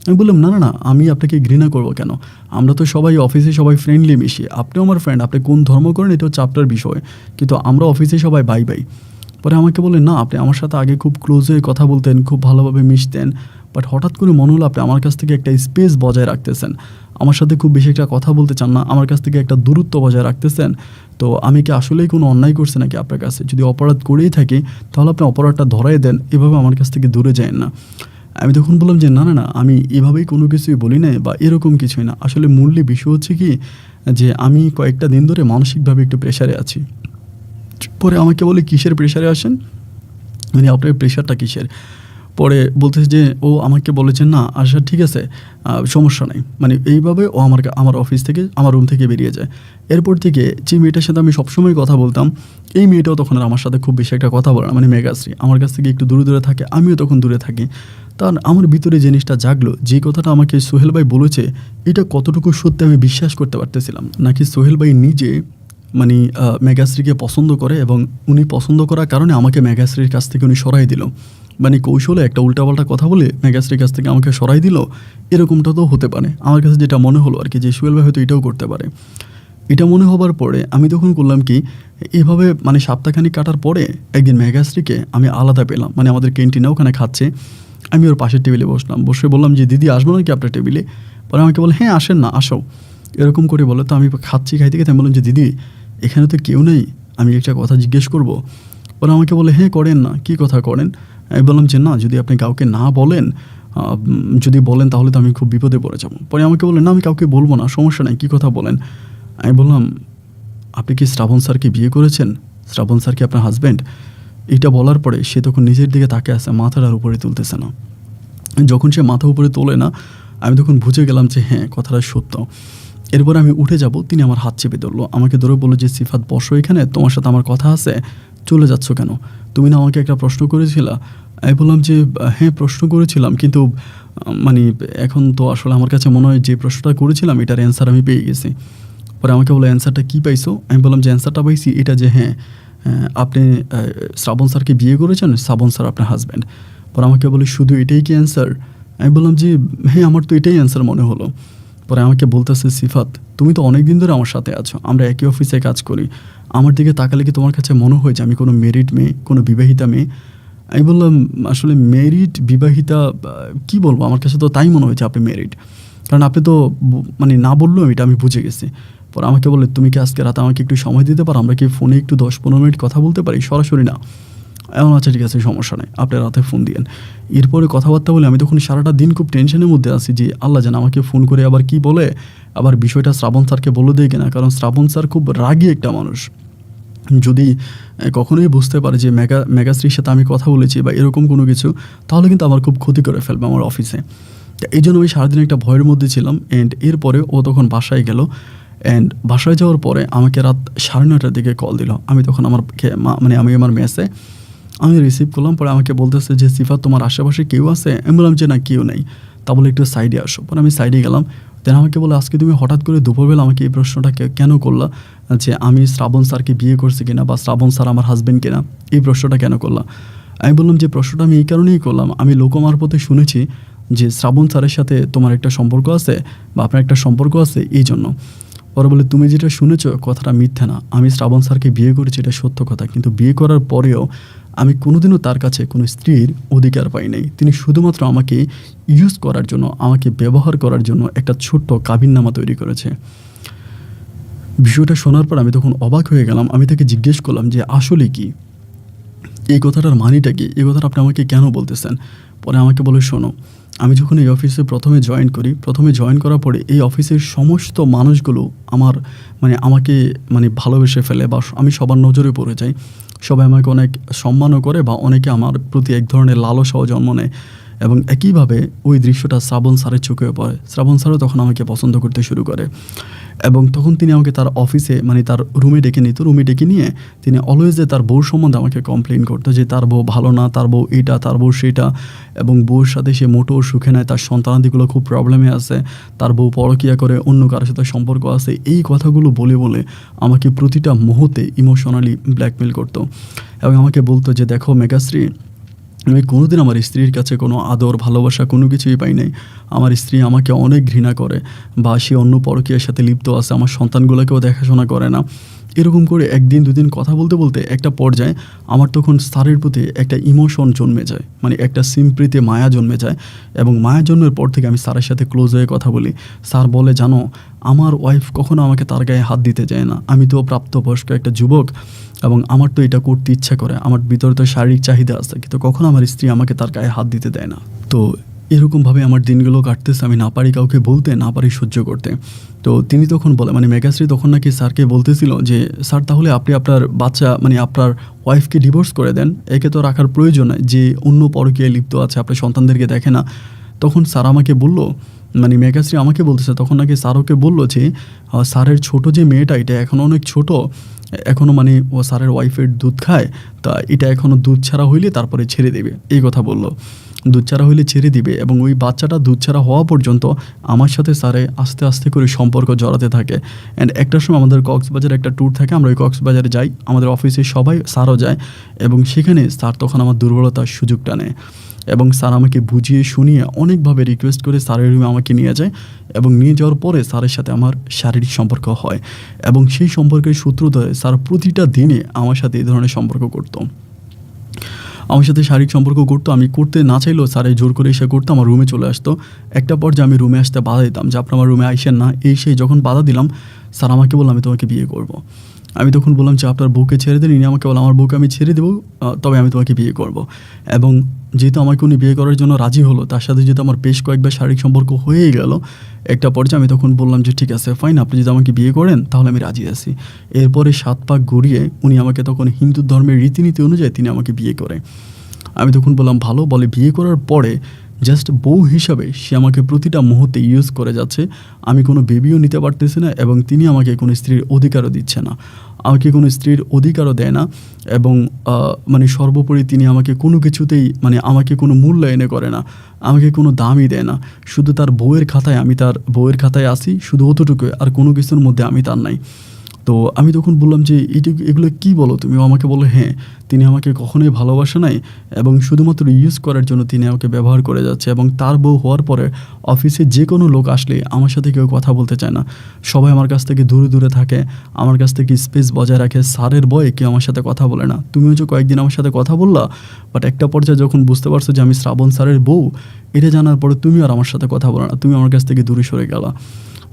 আমি বললাম না না না, আমি আপনাকে ঘৃণা করবো কেন, আমরা তো সবাই অফিসে সবাই ফ্রেন্ডলি মিশি, আপনিও আমার ফ্রেন্ড, আপনি কোন ধর্ম করেন এটা হচ্ছে আপনার বিষয়, কিন্তু আমরা অফিসে সবাই বাই বাই। পরে আমাকে বললেন না আপনি আমার সাথে আগে খুব ক্লোজ হয়ে কথা বলতেন, খুব ভালোভাবে মিশতেন, বাট হঠাৎ করে মনে হলো আপনি আমার কাছ থেকে একটা স্পেস বজায় রাখতেছেন, আমার সাথে খুব বেশি একটা কথা বলতে চান না, আমার কাছ থেকে একটা দূরত্ব বজায় রাখতেছেন। তো আমি কি আসলেই কোনো অন্যায় করছি নাকি আপনার কাছে? যদি অপরাধ করেই থাকি তাহলে আপনি অপরাধটা ধরাই দেন, এভাবে আমার কাছ থেকে দূরে যান না। আমি তখন বললাম যে না না না, আমি এভাবেই কোনো কিছুই বলি না বা এরকম কিছুই না, আসলে মূল্যে বিষয় হচ্ছে কি যে আমি কয়েকটা দিন ধরে মানসিকভাবে একটু প্রেশারে আছি। পরে আমাকে বলে কিসের প্রেশারে আসেন, মানে আপনার প্রেশারটা কিসের? পরে বলতেছে যে ও আমাকে বলেছেন না আচ্ছা ঠিক আছে সমস্যা নেই, মানে এইভাবে ও আমার অফিস থেকে আমার রুম থেকে বেরিয়ে যায়। এরপর থেকে যে মেয়েটার সাথে আমি সবসময় কথা বলতাম, এই মেয়েটাও তখন আর আমার সাথে খুব বেশি একটা কথা বলে না, মানে মেঘাশ্রী আমার কাছ থেকে একটু দূরে দূরে থাকে, আমিও তখন দূরে থাকি। তার আমার ভিতরে জিনিসটা জাগলো, যে কথাটা আমাকে সোহেল ভাই বলেছে এটা কতটুকু সত্যি আমি বিশ্বাস করতে পারতেছিলাম। নাকি সোহেল ভাই নিজে মানে মেঘাশ্রীকে পছন্দ করে এবং উনি পছন্দ করার কারণে আমাকে মেঘাশ্রীর কাছ থেকে উনি সরাই দিল, মানে কৌশলে একটা উল্টাপাল্টা কথা বলে মেঘাশ্রীর কাছ থেকে আমাকে সরাই দিল। এরকমটা তো হতে পারে, আমার কাছে যেটা মনে হলো আর কি, যে সোহেল ভাই হয়তো এটাও করতে পারে। এটা মনে হবার পরে আমি তখন করলাম কি, এভাবে মানে সপ্তাহখানিক কাটার পরে একদিন মেঘাশ্রীকে আমি আলাদা পেলাম, মানে আমাদের ক্যান্টিনে ওখানে খাচ্ছে, আমি ওর পাশের টেবিলে বসলাম, বসে বললাম যে দিদি আসবো নাকি আপনার টেবিলে? পরে আমাকে বলে হ্যাঁ আসেন না আসো, এরকম করে বলে। তো আমি খাচ্ছি, খাইতে খাইতে আমি বললাম যে দিদি এখানে তো কেউ নেই, আমি একটা কথা জিজ্ঞেস করবো। পরে আমাকে বলে হ্যাঁ করেন না, কী কথা করেন? আমি বললাম যে না যদি আপনি কাউকে না বলেন, যদি বলেন তাহলে তো আমি খুব বিপদে পড়ে যাবো। পরে আমাকে বললেন না আমি কাউকে বলবো না, সমস্যা নেই, কী কথা বলেন? আমি বললাম আপনি কি শ্রাবণ স্যারকে বিয়ে করেছেন? শ্রাবণ স্যার কি আপনার হাজব্যান্ড? এটা বলার পরে সে তখন নিজের দিকে তাকে আসে, মাথাটার উপরে তুলতেছে না। যখন সে মাথা উপরে তোলে না, আমি তখন বুঝে গেলাম যে হ্যাঁ কথাটা সত্য। এরপর আমি উঠে যাব, তিনি আমার হাত চেপে ধরলো, আমাকে ধরে বললো যে সিফাত বসো এখানে, তোমার সাথে আমার কথা আছে, চলে যাচ্ছ কেন? তুমি না আমাকে একটা প্রশ্ন করেছিলা? আমি বললাম যে হ্যাঁ প্রশ্ন করেছিলাম, কিন্তু মানে এখন তো আসলে আমার কাছে মনে হয় যে প্রশ্নটা করেছিলাম এটার অ্যান্সার আমি পেয়ে গেছি। পরে আমাকে বলে অ্যান্সারটা কী পাইছো? আমি বললাম যে অ্যান্সারটা পাইছি এটা যে হ্যাঁ আপনি শ্রাবণ স্যারকে বিয়ে করেছেন, শ্রাবণ স্যার আপনার হাজব্যান্ড। পরে আমাকে বলে শুধু এটাই কি অ্যান্সার? আমি বললাম যে হ্যাঁ আমার তো এটাই অ্যান্সার মনে হলো। পরে আমাকে বলতেছে সিফাত তুমি তো অনেক দিন ধরে আমার সাথে আছো, আমরা একই অফিসে কাজ করি, আমার দিকে তাকালে কি তোমার কাছে মনে হয় যে আমি কোনো মেরিড মেয়ে, কোনো বিবাহিতা মেয়ে? আমি বললাম আসলে মেরিড বিবাহিতা কি বলবো, আমার কাছে তো তাই মনে হয়েছে আপনি মেরিড, কারণ আপনি তো মানে না বললেও এটা আমি বুঝে গেছি। পরে আমাকে বলে তুমি কি আজকে রাতে আমাকে একটু সময় দিতে পারো, আমরা কি ফোনে একটু 10-15 মিনিট কথা বলতে পারি, সরাসরি না? এমন আচ্ছা ঠিক আছে সমস্যা নেই, আপনি রাতে ফোন দিয়েন। এরপরে কথাবার্তা বলে আমি তখন সারাটা দিন খুব টেনশনের মধ্যে আছি যে আল্লাহ জানে আমাকে ফোন করে আবার কি বলে, আবার বিষয়টা শ্রাবণ স্যারকে বলে দেয় কিনা, কারণ শ্রাবণ স্যার খুব রাগী একটা মানুষ। যদি কখনোই বুঝতে পারে যে মেঘাশ্রীর সাথে আমি কথা বলেছি বা এরকম কোনো কিছু, তাহলে কিন্তু আমার খুব ক্ষতি করে ফেলবে আমার অফিসে। এই জন্য আমি সারাদিন একটা ভয়ের মধ্যে ছিলাম। অ্যান্ড এরপরে ও তখন বাসায় গেল, অ্যান্ড বাসায় যাওয়ার পরে আমাকে রাত 9:30টার দিকে কল দিল। আমি তখন মানে আমি আমার মেসে আমি রিসিভ করলাম। পরে আমাকে বলতেছে যে সিফাত তোমার আশেপাশে কেউ আছে? আমি বললাম যে না কেউ নেই। তা বলে একটু সাইডে আসো। পরে আমি সাইডে গেলাম। দেন আমাকে বলে আজকে তুমি হঠাৎ করে দুপুরবেলা আমাকে এই প্রশ্নটা কেন করলা যে আমি শ্রাবণ স্যারকে বিয়ে করছি কিনা বা শ্রাবণ স্যার আমার হাজব্যান্ড কিনা, এই প্রশ্নটা কেন করলা? আমি বললাম যে প্রশ্নটা আমি এই কারণেই করলাম, আমি লোকমারফতে শুনেছি যে শ্রাবণ স্যারের সাথে তোমার একটা সম্পর্ক আছে বা আপনার একটা সম্পর্ক আছে, এই জন্য। ওরা বলে, তুমি যেটা শুনেছ কথাটা মিথ্যা না, আমি শ্রাবণ স্যারকে বিয়ে করেছি, এটা সত্য কথা, কিন্তু বিয়ে করার পরেও আমি কোনোদিনও তার কাছে কোনো স্ত্রীর অধিকার পাই নাই। তিনি শুধুমাত্র আমাকে ইউজ করার জন্য, আমাকে ব্যবহার করার জন্য একটা ছোট্ট কাবিননামা তৈরি করেছে। বিষয়টা শোনার পর আমি তখন অবাক হয়ে গেলাম। আমি তাকে জিজ্ঞেস করলাম যে আসলে কি এই কথাটার মানেটা কি, এই কথাটা আপনি আমাকে কেন বলতেছেন? পরে আমাকে বলে, শোনো, আমি যখন এই অফিসে প্রথমে জয়েন করার পরে এই অফিসের সমস্ত মানুষগুলো আমাকে ভালোবেসে ফেলে, বা আমি সবার নজরে পড়ে যাই। সবাই আমাকে অনেক সম্মানও করে, বা অনেকে আমার প্রতি এক ধরনের লালসাও জন্ম নেয়। এবং একইভাবে ওই দৃশ্যটা শ্রাবণ স্যারের চোখেও পড়ে। শ্রাবণ স্যারও তখন আমাকে পছন্দ করতে শুরু করে, এবং তখন তিনি আমাকে তার অফিসে তার রুমে ডেকে নিত। রুমে ডেকে নিয়ে তিনি অলওয়েজে তার বউর সম্বন্ধে আমাকে কমপ্লেন করতো যে তার বউ ভালো না, তার বউ এটা, তার বউ সেটা, এবং বউর সাথে সে মোটেও সুখে নেয়, তার সন্তানাদিগুলো খুব প্রবলেমে আছে, তার বউ পরকীয়া করে, অন্য কারোর সাথে সম্পর্ক আছে। এই কথাগুলো বলে বলে আমাকে প্রতিটা মুহূর্তে ইমোশনালি ব্ল্যাকমেল করতো, এবং আমাকে বলতো যে দেখো মেঘাশ্রী, আমি কোনোদিন আমার স্ত্রীর কাছে কোনো আদর, ভালোবাসা কোনো কিছুই পাই নাই। আমার স্ত্রী আমাকে অনেক ঘৃণা করে, বা সে অন্য পরকীয়ার সাথে লিপ্ত আছে, আমার সন্তানগুলোকেও দেখাশোনা করে না। এরকম করে একদিন দুদিন কথা বলতে বলতে একটা পর্যায়ে আমার তখন স্যারের প্রতি একটা ইমোশন জন্মে যায়, একটা সিম্প্রিতে মায়া জন্মে যায়। এবং মায়া জন্মের পর থেকে আমি স্যারের সাথে ক্লোজ হয়ে কথা বলি। স্যার বলে, জানো, আমার ওয়াইফ কখনো আমাকে তার গায়ে হাত দিতে যায় না। আমি তো প্রাপ্তবয়স্ক একটা যুবক, এবং আমার তো এটা করতে ইচ্ছা করে, আমার ভিতরে তো শারীরিক চাহিদা আছে, কিন্তু কখনো আমার স্ত্রী আমাকে তার গায়ে হাত দিতে দেয় না। তো এরকমভাবে আমার দিনগুলো কাটতেছে। আমি না পারি কাউকে বলতে, না পারি সহ্য করতে। তো তিনি তখন বলে, মেঘাশ্রী তখন নাকি স্যারকে বলতেছিল যে স্যার, তাহলে আপনি আপনার বাচ্চা আপনার ওয়াইফকে ডিভোর্স করে দেন, একে তো রাখার প্রয়োজন নাই, যে অন্য পরকীয়ায় লিপ্ত আছে, আপনার সন্তানদেরকে দেখে না। তখন স্যার আমাকে বলল, মেঘাশ্রী আমাকে বলতেছে, তখন নাকি স্যার ওকে বললো যে স্যারের ছোট যে মেয়েটা, এটা এখনও অনেক ছোট, এখনও ও স্যারের ওয়াইফের দুধ খায়, তা এটা এখনও দুধ ছাড়া হইলে তারপরে ছেড়ে দেবে, এই কথা বললো। দুধ ছাড়া হইলে ছেড়ে দিবে, এবং ওই বাচ্চাটা দুধ ছাড়া হওয়া পর্যন্ত আমার সাথে স্যারে আস্তে আস্তে করে সম্পর্ক জড়াতে থাকে। অ্যান্ড একটা সময় আমাদের কক্সবাজারে একটা ট্যুর থাকে, আমরা ওই কক্সবাজারে যাই, আমাদের অফিসে সবাই, স্যারও যায়, এবং সেখানে স্যার তখন আমার দুর্বলতার সুযোগটা নেয়, এবং স্যার আমাকে বুঝিয়ে শুনিয়ে অনেকভাবে রিকোয়েস্ট করে স্যারের রুমে আমাকে নিয়ে যায়, এবং নিয়ে যাওয়ার পরে স্যারের সাথে আমার শারীরিক সম্পর্ক হয়, এবং সেই সম্পর্কের সূত্র ধরে স্যার প্রতিটা দিনে আমার সাথে এই ধরনের সম্পর্ক করতো, আমার সাথে শারীরিক সম্পর্ক করতো। আমি করতে না চাইলেও স্যারে জোর করে এসে করতো, আমার রুমে চলে আসতো। একটা পর্যায়ে আমি রুমে আসতে বাধা দিতাম যে আপনি আমার রুমে আইসেন না, সেই যখন বাধা দিলাম, স্যার আমাকে বলল আমি তোমাকে বিয়ে করব। আমি তখন বললাম যে আপনার বউকে ছেড়ে দিন। ইনি আমাকে বললাম আমার বউকে আমি ছেড়ে দেবো, তবে আমি তোমাকে বিয়ে করব। এবং যেহেতু আমাকে উনি বিয়ে করার জন্য রাজি হলো, তার সাথে যেহেতু আমার বেশ কয়েকবার শারীরিক সম্পর্ক হয়েই গেল, একটা পর্যায়ে আমি তখন বললাম যে ঠিক আছে ফাইন, আপনি যদি আমাকে বিয়ে করেন তাহলে আমি রাজি আছি। এরপরে 7 পাক গড়িয়ে উনি আমাকে তখন হিন্দু ধর্মের রীতিনীতি অনুযায়ী তিনি আমাকে বিয়ে করে। আমি তখন বললাম ভালো। বলে বিয়ে করার পরে জাস্ট বউ হিসাবে সে আমাকে প্রতিটা মুহূর্তে ইউজ করে যাচ্ছে। আমি কোনো বেবিও নিতে পারতেছি না, এবং তিনি আমাকে কোনো স্ত্রীর অধিকারও দিচ্ছে না, আমাকে কোনো স্ত্রীর অধিকারও দেয় না। এবং সর্বোপরি তিনি আমাকে কোনো কিছুতেই আমাকে কোনো মূল্যায়নে করে না, আমাকে কোনো দামই দেয় না। শুধু তার বউয়ের খাতায়, আমি তার বউয়ের খাতায় আসি, শুধু অতটুকু, আর কোনো কিছুর মধ্যে আমি তার নাই। তো আমি তখন বললাম যে এগুলো কী বলো তুমি? আমাকে বললো হ্যাঁ, তিনি আমাকে কখনোই ভালোবাসে নাই, এবং শুধুমাত্র ইউজ করার জন্য তিনি আমাকে ব্যবহার করে যাচ্ছে। এবং তার বউ হওয়ার পরে অফিসে যে কোনো লোক আসলে আমার সাথে কেউ কথা বলতে চায় না, সবাই আমার কাছ থেকে দূরে দূরে থাকে, আমার কাছ থেকে স্পেস বজায় রাখে। স্যারের বয়ে কেউ আমার সাথে কথা বলে না। তুমিও যে কয়েকদিন আমার সাথে কথা বললা, বাট একটা পর্যায়ে যখন বুঝতে পারছো যে আমি শ্রাবণ স্যারের বউ, এটা জানার পরে তুমি আর আমার সাথে কথা বলো না, তুমি আমার কাছ থেকে দূরে সরে গেলা।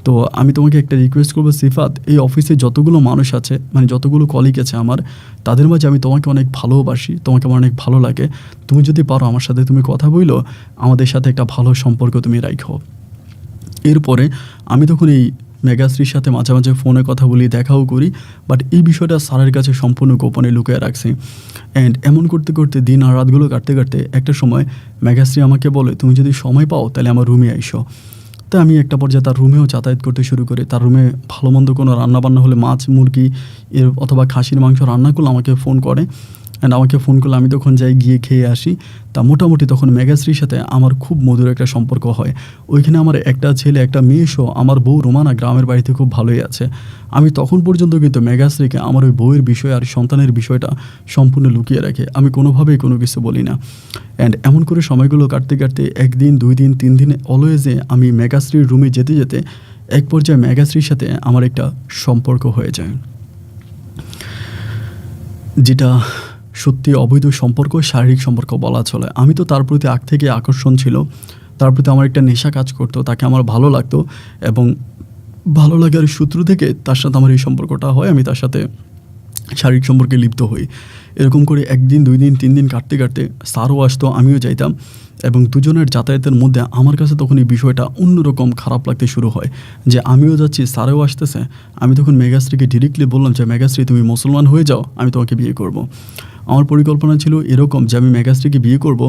তো আমি তোমাকে একটা রিকোয়েস্ট করবো সিফাত, এই অফিসে যতগুলো মানুষ আছে, যতগুলো কলিগ আছে আমার, তাদের মাঝে আমি তোমাকে অনেক ভালোবাসি, তোমাকে আমার অনেক ভালো লাগে। তুমি যদি পারো আমার সাথে তুমি কথা বইলো, আমাদের সাথে একটা ভালো সম্পর্ক তুমি রাখো। এরপরে আমি তখন এই মেঘাশ্রীর সাথে মাঝে মাঝে ফোনে কথা বলি, দেখাও করি, বাট এই বিষয়টা স্যারের কাছে সম্পূর্ণ গোপনে লুকিয়ে রাখছি। অ্যান্ড এমন করতে করতে দিন আর রাতগুলো কাটতে কাটতে একটা সময় মেঘাশ্রী আমাকে বলে তুমি যদি সময় পাও তাহলে আমার রুমে আইসো। তো আমি একটা পর্যায়ে তার রুমেও যাতায়াত করতে শুরু করি। তার রুমে ভালো মন্দ কোনো রান্নাবান্না হলে, মাছ মুরগি অথবা খাসির মাংস রান্না করলে আমাকে ফোন করে, অ্যান্ড আমাকে ফোন করলে আমি তখন যাই, গিয়ে খেয়ে আসি। তা মোটামুটি তখন মেঘাশ্রীর সাথে আমার খুব মধুর একটা সম্পর্ক হয়। ওইখানে আমার একটা ছেলে একটা মেয়ে সহ আমার বউ রোমানা গ্রামের বাড়িতে খুব ভালোই আছে। আমি তখন পর্যন্ত কিন্তু মেঘাশ্রীকে আমার ওই বউয়ের বিষয় আর সন্তানের বিষয়টা সম্পূর্ণ লুকিয়ে রাখে, আমি কোনোভাবেই কোনো কিছু বলি না। অ্যান্ড এমন করে সময়গুলো কাটতে কাটতে 1 দিন 2 দিন 3 দিনে অলওয়েজে আমি মেঘাশ্রীর রুমে যেতে যেতে এক পর্যায়ে মেঘাশ্রীর সাথে আমার একটা সম্পর্ক হয়ে যায়, যেটা সত্যি অবৈধ সম্পর্ক, শারীরিক সম্পর্ক বলা চলে। আমি তো তার প্রতি আগ থেকে আকর্ষণ ছিল, তার প্রতি আমার একটা নেশা কাজ করতো, তাকে আমার ভালো লাগতো এবং ভালো লাগার সূত্র থেকে তার সাথে আমার এই সম্পর্কটা হয়। আমি তার সাথে শারীরিক সম্পর্কে লিপ্ত হই। এরকম করে 1 দিন 2 দিন 3 দিন কাটতে কাটতে স্যারও আসতো, আমিও যাইতাম এবং দুজনের যাতায়াতের মধ্যে আমার কাছে তখন এই বিষয়টা অন্যরকম খারাপ লাগতে শুরু হয় যে আমিও যাচ্ছি, স্যারেও আসতেছে। আমি তখন মেঘাশ্রীকে ডিরেক্টলি বললাম যে মেঘাশ্রী তুমি মুসলমান হয়ে যাও, আমি তোমাকে বিয়ে করব। আমার পরিকল্পনা ছিল এরকম যে আমি মেঘাশ্রীকে বিয়ে করব,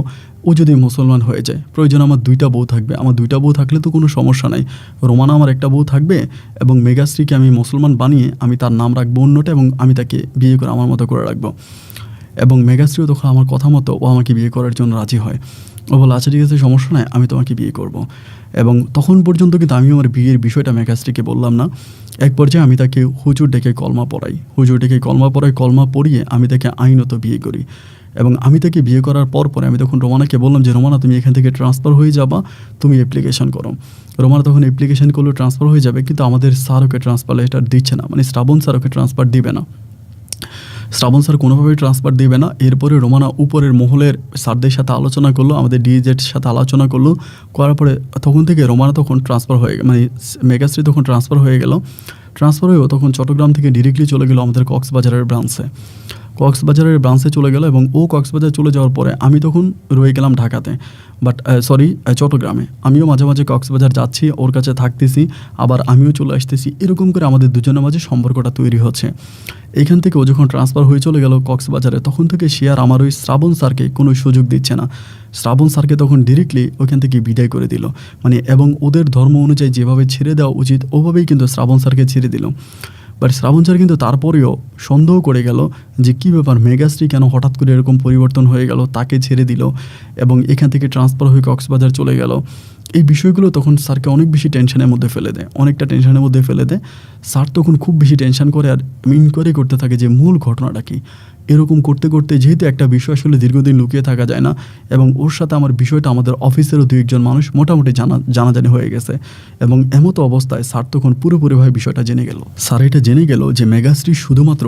ও যদি মুসলমান হয়ে যায়, প্রয়োজন আমার 2টা বউ থাকবে। আমার 2টা বউ থাকলে তো কোনো সমস্যা নাই, রোমানা আমার একটা বউ থাকবে এবং মেঘাশ্রীকে আমি মুসলমান বানিয়ে আমি তার নাম রাখবো অন্যটা এবং আমি তাকে বিয়ে করে আমার মতো করে রাখবো। এবং মেঘাশ্রীও তখন আমার কথা মতো ও আমাকে বিয়ে করার জন্য রাজি হয়। ও বলে আচ্ছা ঠিক আছে, সমস্যা নাই, আমি তোমাকে বিয়ে করব। এবং তখন পর্যন্ত কিন্তু আমি আমার বিয়ের বিষয়টা মেঘাশ্রীকে বললাম না। এক পর্যায়ে আমি তাকে হুজুর ডেকে কলমা পড়াই, কলমা পড়িয়ে আমি তাকে আইনত বিয়ে করি। এবং আমি তাকে বিয়ে করার পরে আমি তখন রোমানাকে বললাম যে রোমানা তুমি এখান থেকে ট্রান্সফার হয়ে যাবা, তুমি অ্যাপ্লিকেশন করো। রোমানা তখন অ্যাপ্লিকেশন করলেও ট্রান্সফার হয়ে যাবে, কিন্তু আমাদের স্যার ওকে ট্রান্সফার লেটার দিচ্ছে না, মানে শ্রাবণ স্যার ওকে ট্রান্সফার দিবে না। শ্রাবণ স্যার কোনোভাবেই ট্রান্সফার দেবে না। এরপরে রোমানা উপরের মহলের স্যারদের সাথে আলোচনা করলো, আমাদের ডিজের সাথে আলোচনা করলো, করার পরে তখন থেকে রোমানা তখন ট্রান্সফার হয়ে মানে মেঘাশ্রী তখন ট্রান্সফার হয়ে গেল। ট্রান্সফার হয়েও তখন চট্টগ্রাম থেকে ডিরেক্টলি চলে গেলো আমাদের কক্সবাজারের ব্রাঞ্চে চলে গেল এবং ও কক্সবাজার চলে যাওয়ার পরে আমি তখন রয়ে গেলাম ঢাকাতে, চট্টগ্রামে। আমিও মাঝে মাঝে কক্সবাজার যাচ্ছি, ওর কাছে থাকতেছি, আবার আমিও চলে আসতেছি। এরকম করে আমাদের দুজনের মাঝে সম্পর্কটা তৈরি হচ্ছে। এইখান থেকে ও যখন ট্রান্সফার হয়ে চলে গেল কক্সবাজারে, তখন থেকে সে আর আমার ওই শ্রাবণ স্যারকে কোনো সুযোগ দিচ্ছে না। শ্রাবণ স্যারকে তখন ডিরেক্টলি ওইখান থেকে বিদায় করে দিল, মানে এবং ওদের ধর্ম অনুযায়ী যেভাবে ছেড়ে দেওয়া উচিত ওভাবেই কিন্তু শ্রাবণ স্যারকে ছেড়ে দিল। বাট শ্রাবণ স্যার কিন্তু তারপরেও সন্দেহ করে গেল যে কী ব্যাপার, মেঘাশ্রী কেন হঠাৎ করে এরকম পরিবর্তন হয়ে গেল, তাকে ছেড়ে দিল এবং এখান থেকে ট্রান্সফার হয়ে কক্সবাজার চলে গেল। এই বিষয়গুলো তখন স্যারকে অনেক বেশি টেনশনের মধ্যে ফেলে দেয়, অনেকটা টেনশনের মধ্যে ফেলে দেয়। স্যার তখন খুব বেশি টেনশন করে আর ইনকোয়ারি করতে থাকে যে মূল ঘটনাটা কী। এরকম করতে করতে যেহেতু একটা বিষয় আসলে দীর্ঘদিন লুকিয়ে থাকা যায় না এবং ওর সাথে আমার বিষয়টা আমাদের অফিসেরও 2-1 মানুষ মোটামুটি জানাজানি হয়ে গেছে এবং এমতো অবস্থায় স্যার তখন পুরোপুরিভাবে বিষয়টা জেনে গেল। স্যার এটা জেনে গেল যে মেঘাশ্রী শুধুমাত্র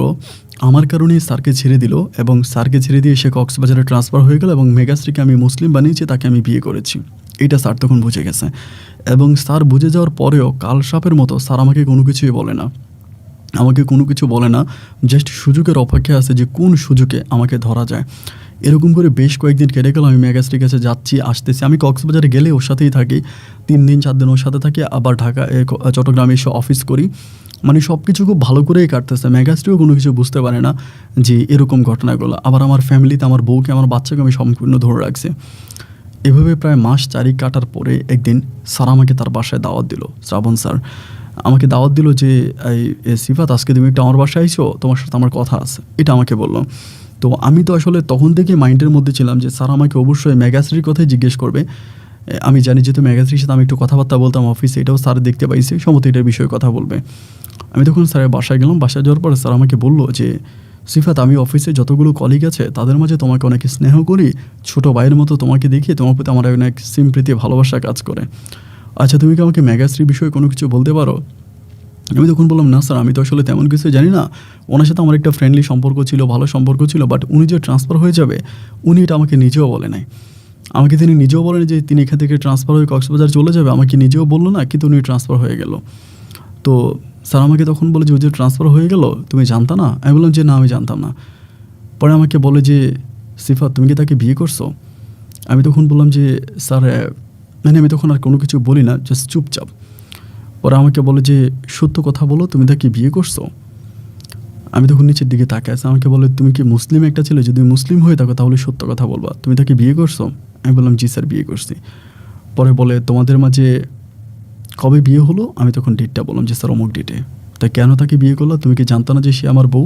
আমার কারণেই স্যারকে ছেড়ে দিল এবং স্যারকে ছেড়ে দিয়ে সে কক্সবাজারে ট্রান্সফার হয়ে গেল এবং মেঘাশ্রীকে আমি মুসলিম বানিয়েছি, তাকে আমি বিয়ে করেছি। এটা স্যার তখন বুঝে গেছে এবং স্যার বুঝে যাওয়ার পরেও কাল সাপের মতো স্যার আমাকে কোনো কিছুই বলে না, জাস্ট সুযোগের অপেক্ষা আছে যে কোন সুযোগে আমাকে ধরা যায়। এরকম করে বেশ কয়েকদিন কেটে গেল। আমি মেঘাশ্রীর কাছে যাচ্ছি আসতেছি, আমি কক্সবাজারে গেলে ওর সাথেই থাকি, 3 দিন 4 দিন ওর সাথে থাকি, আবার চট্টগ্রামে এসে অফিস করি। মানে সব কিছু খুব ভালো করেই কাটতেছে। মেঘাশ্রীও কোনো কিছু বুঝতে পারে না যে এরকম ঘটনাগুলো। আবার আমার ফ্যামিলিতে আমার বউকে আমার বাচ্চাকে আমি সম্পূর্ণ ধরে রাখছি। এভাবে প্রায় মাস 4 কাটার পরে একদিন স্যার আমাকে তার বাসায় দাওয়াত দিল। শ্রাবণ স্যার আমাকে দাওয়াত দিল যে সিফাত, আজকে তুমি একটু আমার বাসায় আইছো, তোমার সাথে আমার কথা আছে, এটা আমাকে বললো। তো আমি তো আসলে তখন থেকে মাইন্ডের মধ্যে ছিলাম যে স্যার আমাকে অবশ্যই মেঘাশ্রীর কথাই জিজ্ঞেস করবে। আমি জানি যেহেতু মেঘাশ্রীর সাথে আমি একটু কথাবার্তা বলতাম অফিসে, এটাও স্যার দেখতে পাইছে, সম্ভবত এটার বিষয়ে কথা বলবে। আমি তখন স্যারের বাসায় গেলাম। বাসায় যাওয়ার পরে স্যার আমাকে বললো যে সিফাত, আমি অফিসে যতগুলো কলিগ আছে তাদের মাঝে তোমাকে অনেক স্নেহ করি, ছোটো ভাইয়ের মতো তোমাকে দেখি, তোমার প্রতি আমার অনেক সিম্প্রীতি ভালোবাসা কাজ করে। আচ্ছা তুমি কি আমাকে মেঘাশ্রীর বিষয়ে কোনো কিছু বলতে পারো? আমি তখন বললাম না স্যার, আমি তো আসলে তেমন কিছু জানি না। ওনার সাথে আমার একটা ফ্রেন্ডলি সম্পর্ক ছিল, ভালো সম্পর্ক ছিল, বাট উনি যে ট্রান্সফার হয়ে যাবে উনি এটা আমাকে নিজেও বলে নাই। তিনি নিজেও বলেন যে তিনি এখান থেকে ট্রান্সফার হয়ে কক্সবাজার চলে যাবে, আমাকে নিজেও বললো না, কিন্তু উনি ট্রান্সফার হয়ে গেল। তো স্যার আমাকে তখন বলে যে ওই যে ট্রান্সফার হয়ে গেল, তুমি জানতা না? আমি বললাম যে না, আমি জানতাম না। পরে আমাকে বলে যে সিফাত, তুমি কি তাকে বিয়ে করছো? আমি তখন বললাম যে স্যার, মানে আমি তখন আর কোনো কিছু বলি না, জাস্ট চুপচাপ। পরে আমাকে বলে যে সত্য কথা বলো, তুমি তাকে বিয়ে করছো? আমি তখন নিচের দিকে তাকাই আছে। আমাকে বলে তুমি কি মুসলিম একটা ছেলে, যদি মুসলিম হয়ে থাকো তাহলে সত্য কথা বলবা, তুমি তাকে বিয়ে করছো? আমি বললাম জি স্যার, বিয়ে করছি। পরে বলে তোমাদের মাঝে কবে বিয়ে হলো? আমি তখন ডেটটা বললাম যে স্যার অমুক ডেটে। তা কেন তাকে বিয়ে করলো? তুমি কি জানতো না যে সে আমার বউ?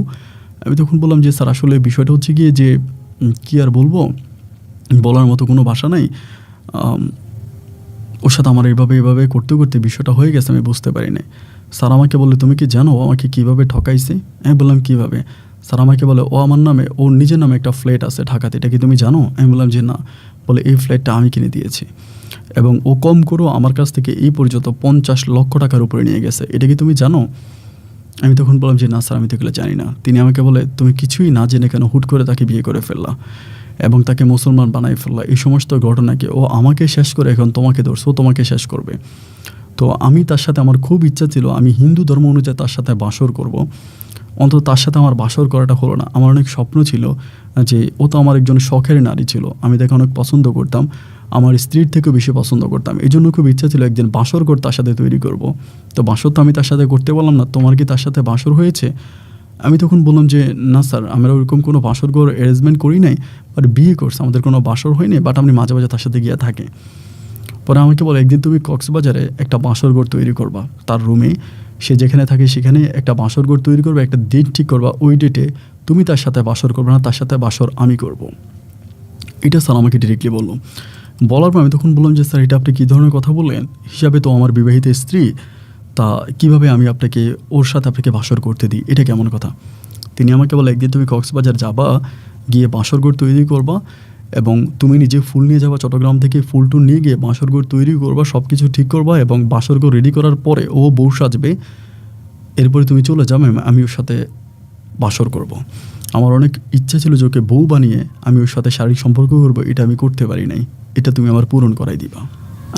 আমি তখন বললাম যে স্যার আসলে বিষয়টা হচ্ছে গিয়ে যে কী আর বলবো, বলার মতো কোনো ভাষা নাই। ওর সাথে আমার এভাবে করতে করতে বিষয়টা হয়ে গেছে, আমি বুঝতে পারি না। স্যার আমাকে বলে তুমি কি জানো আমাকে কীভাবে ঠকাইছে? আমি বললাম কীভাবে? স্যার আমাকে বলে ও আমার নামে, ওর নিজের নামে একটা ফ্ল্যাট আছে ঢাকাতে, এটা কি তুমি জানো? আমি বললাম যে না। বলে এই ফ্ল্যাটটা আমি কিনে দিয়েছি এবং ও কম করেও আমার কাছ থেকে এই পর্যন্ত 50 লক্ষ টাকার উপরে নিয়ে গেছে। এটা কি তুমি জানো? আমি তখন বললাম যে না স্যার, আমি তো এগুলো জানি না। তিনি আমাকে বলে, তুমি কিছুই না জেনে কেন হুট করে তাকে বিয়ে করে ফেললা এবং তাকে মুসলমান বানাই ফেললা? এই সমস্ত ঘটনাকে ও আমাকে শেষ করে এখন তোমাকে ধরছো, ও তোমাকে শেষ করবে। তো আমি তার সাথে, আমার খুব ইচ্ছা ছিল আমি হিন্দু ধর্ম অনুযায়ী তার সাথে বাসর করব। অন্তত তার সাথে আমার বাসর করাটা হলো না। আমার অনেক স্বপ্ন ছিল যে ও তো আমার একজন শখের নারী ছিল, আমি তাকে অনেক পছন্দ করতাম, আমার স্ত্রীর থেকেও বেশি পছন্দ করতাম। এই জন্য খুব ইচ্ছা ছিল একদিন বাসর ঘর তার সাথে তৈরি করব। তো বাসর তো আমি তার সাথে করতে বললাম না, তোমার কি তার সাথে বাসর হয়েছে? আমি তখন বললাম যে না স্যার, আমরা ওরকম কোনো বাসর ঘর অ্যারেঞ্জমেন্ট করি নাই, বাট বিয়ে করছে, আমাদের কোনো বাসর হয়নি, বাট আমি মাঝে মাঝে তার সাথে গিয়ে থাকি। পরে আমাকে বলে, একদিন তুমি কক্সবাজারে একটা বাসর ঘর তৈরি করবা, তার রুমে, সে যেখানে থাকে সেখানে একটা বাসর ঘর তৈরি করবে, একটা ডেট ঠিক করবা, ওই ডেটে তুমি তার সাথে বাসর করবে না, তার সাথে বাসর আমি করব। এটা স্যার আমাকে ডিরেক্টলি বললো। বলার পর আমি তখন বললাম যে স্যার, এটা আপনি কী ধরনের কথা বললেন? হিসাবে তো আমার বিবাহিত স্ত্রী, তা কিভাবে আমি আপনাকে ওর সাথে আপনাকে বাসর করতে দিই? এটা কেমন কথা? তিনি আমাকে বলে, একদিন তুমি কক্সবাজার যাবা, গিয়ে বাসর ঘর তৈরি করবা এবং তুমি নিজে ফুল নিয়ে যাবা, চট্টগ্রাম থেকে ফুল টুল নিয়ে গিয়ে বাসর ঘর তৈরি করবা, সব কিছু ঠিক করবা এবং বাসর ঘর রেডি করার পরে ও বউ সাজবে, এরপরে তুমি চলে যাবে, আমি ওর সাথে বাসর করব। আমার অনেক ইচ্ছা ছিল যে ওকে বউ বানিয়ে আমি ওর সাথে শারীরিক সম্পর্ক করবো, এটা আমি করতে পারি নাই, এটা তুমি আমার পূরণ করাই দিবা।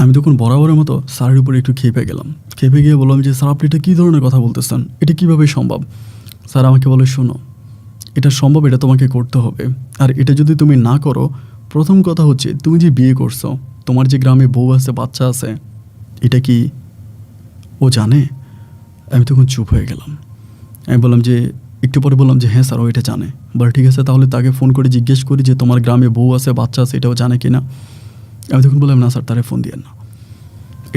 আমি তখন বরাবরের মতো স্যারের উপরে একটু খেপে গেলাম। খেপে গিয়ে বললাম যে স্যার, আপনি এটা কী ধরনের কথা বলতেছেন? এটা কীভাবে সম্ভব? স্যার আমাকে বলে, শোনো, এটা সম্ভব, এটা তোমাকে করতে হবে। আর এটা যদি তুমি না করো, প্রথম কথা হচ্ছে তুমি যে বিয়ে করছো, তোমার যে গ্রামে বউ আছে, বাচ্চা আছে, এটা কি ও জানে? আমি তখন চুপ হয়ে গেলাম। আমি বললাম যে, একটু পরে বললাম যে হ্যাঁ স্যার, ও এটা জানে। বলে ঠিক আছে, তাহলে তাকে ফোন করে জিজ্ঞেস করি যে তোমার গ্রামে বউ আছে, বাচ্চা আছে, এটাও জানে কি না। আমি তখন বললাম না স্যার, তারে ফোন দিয়ে না,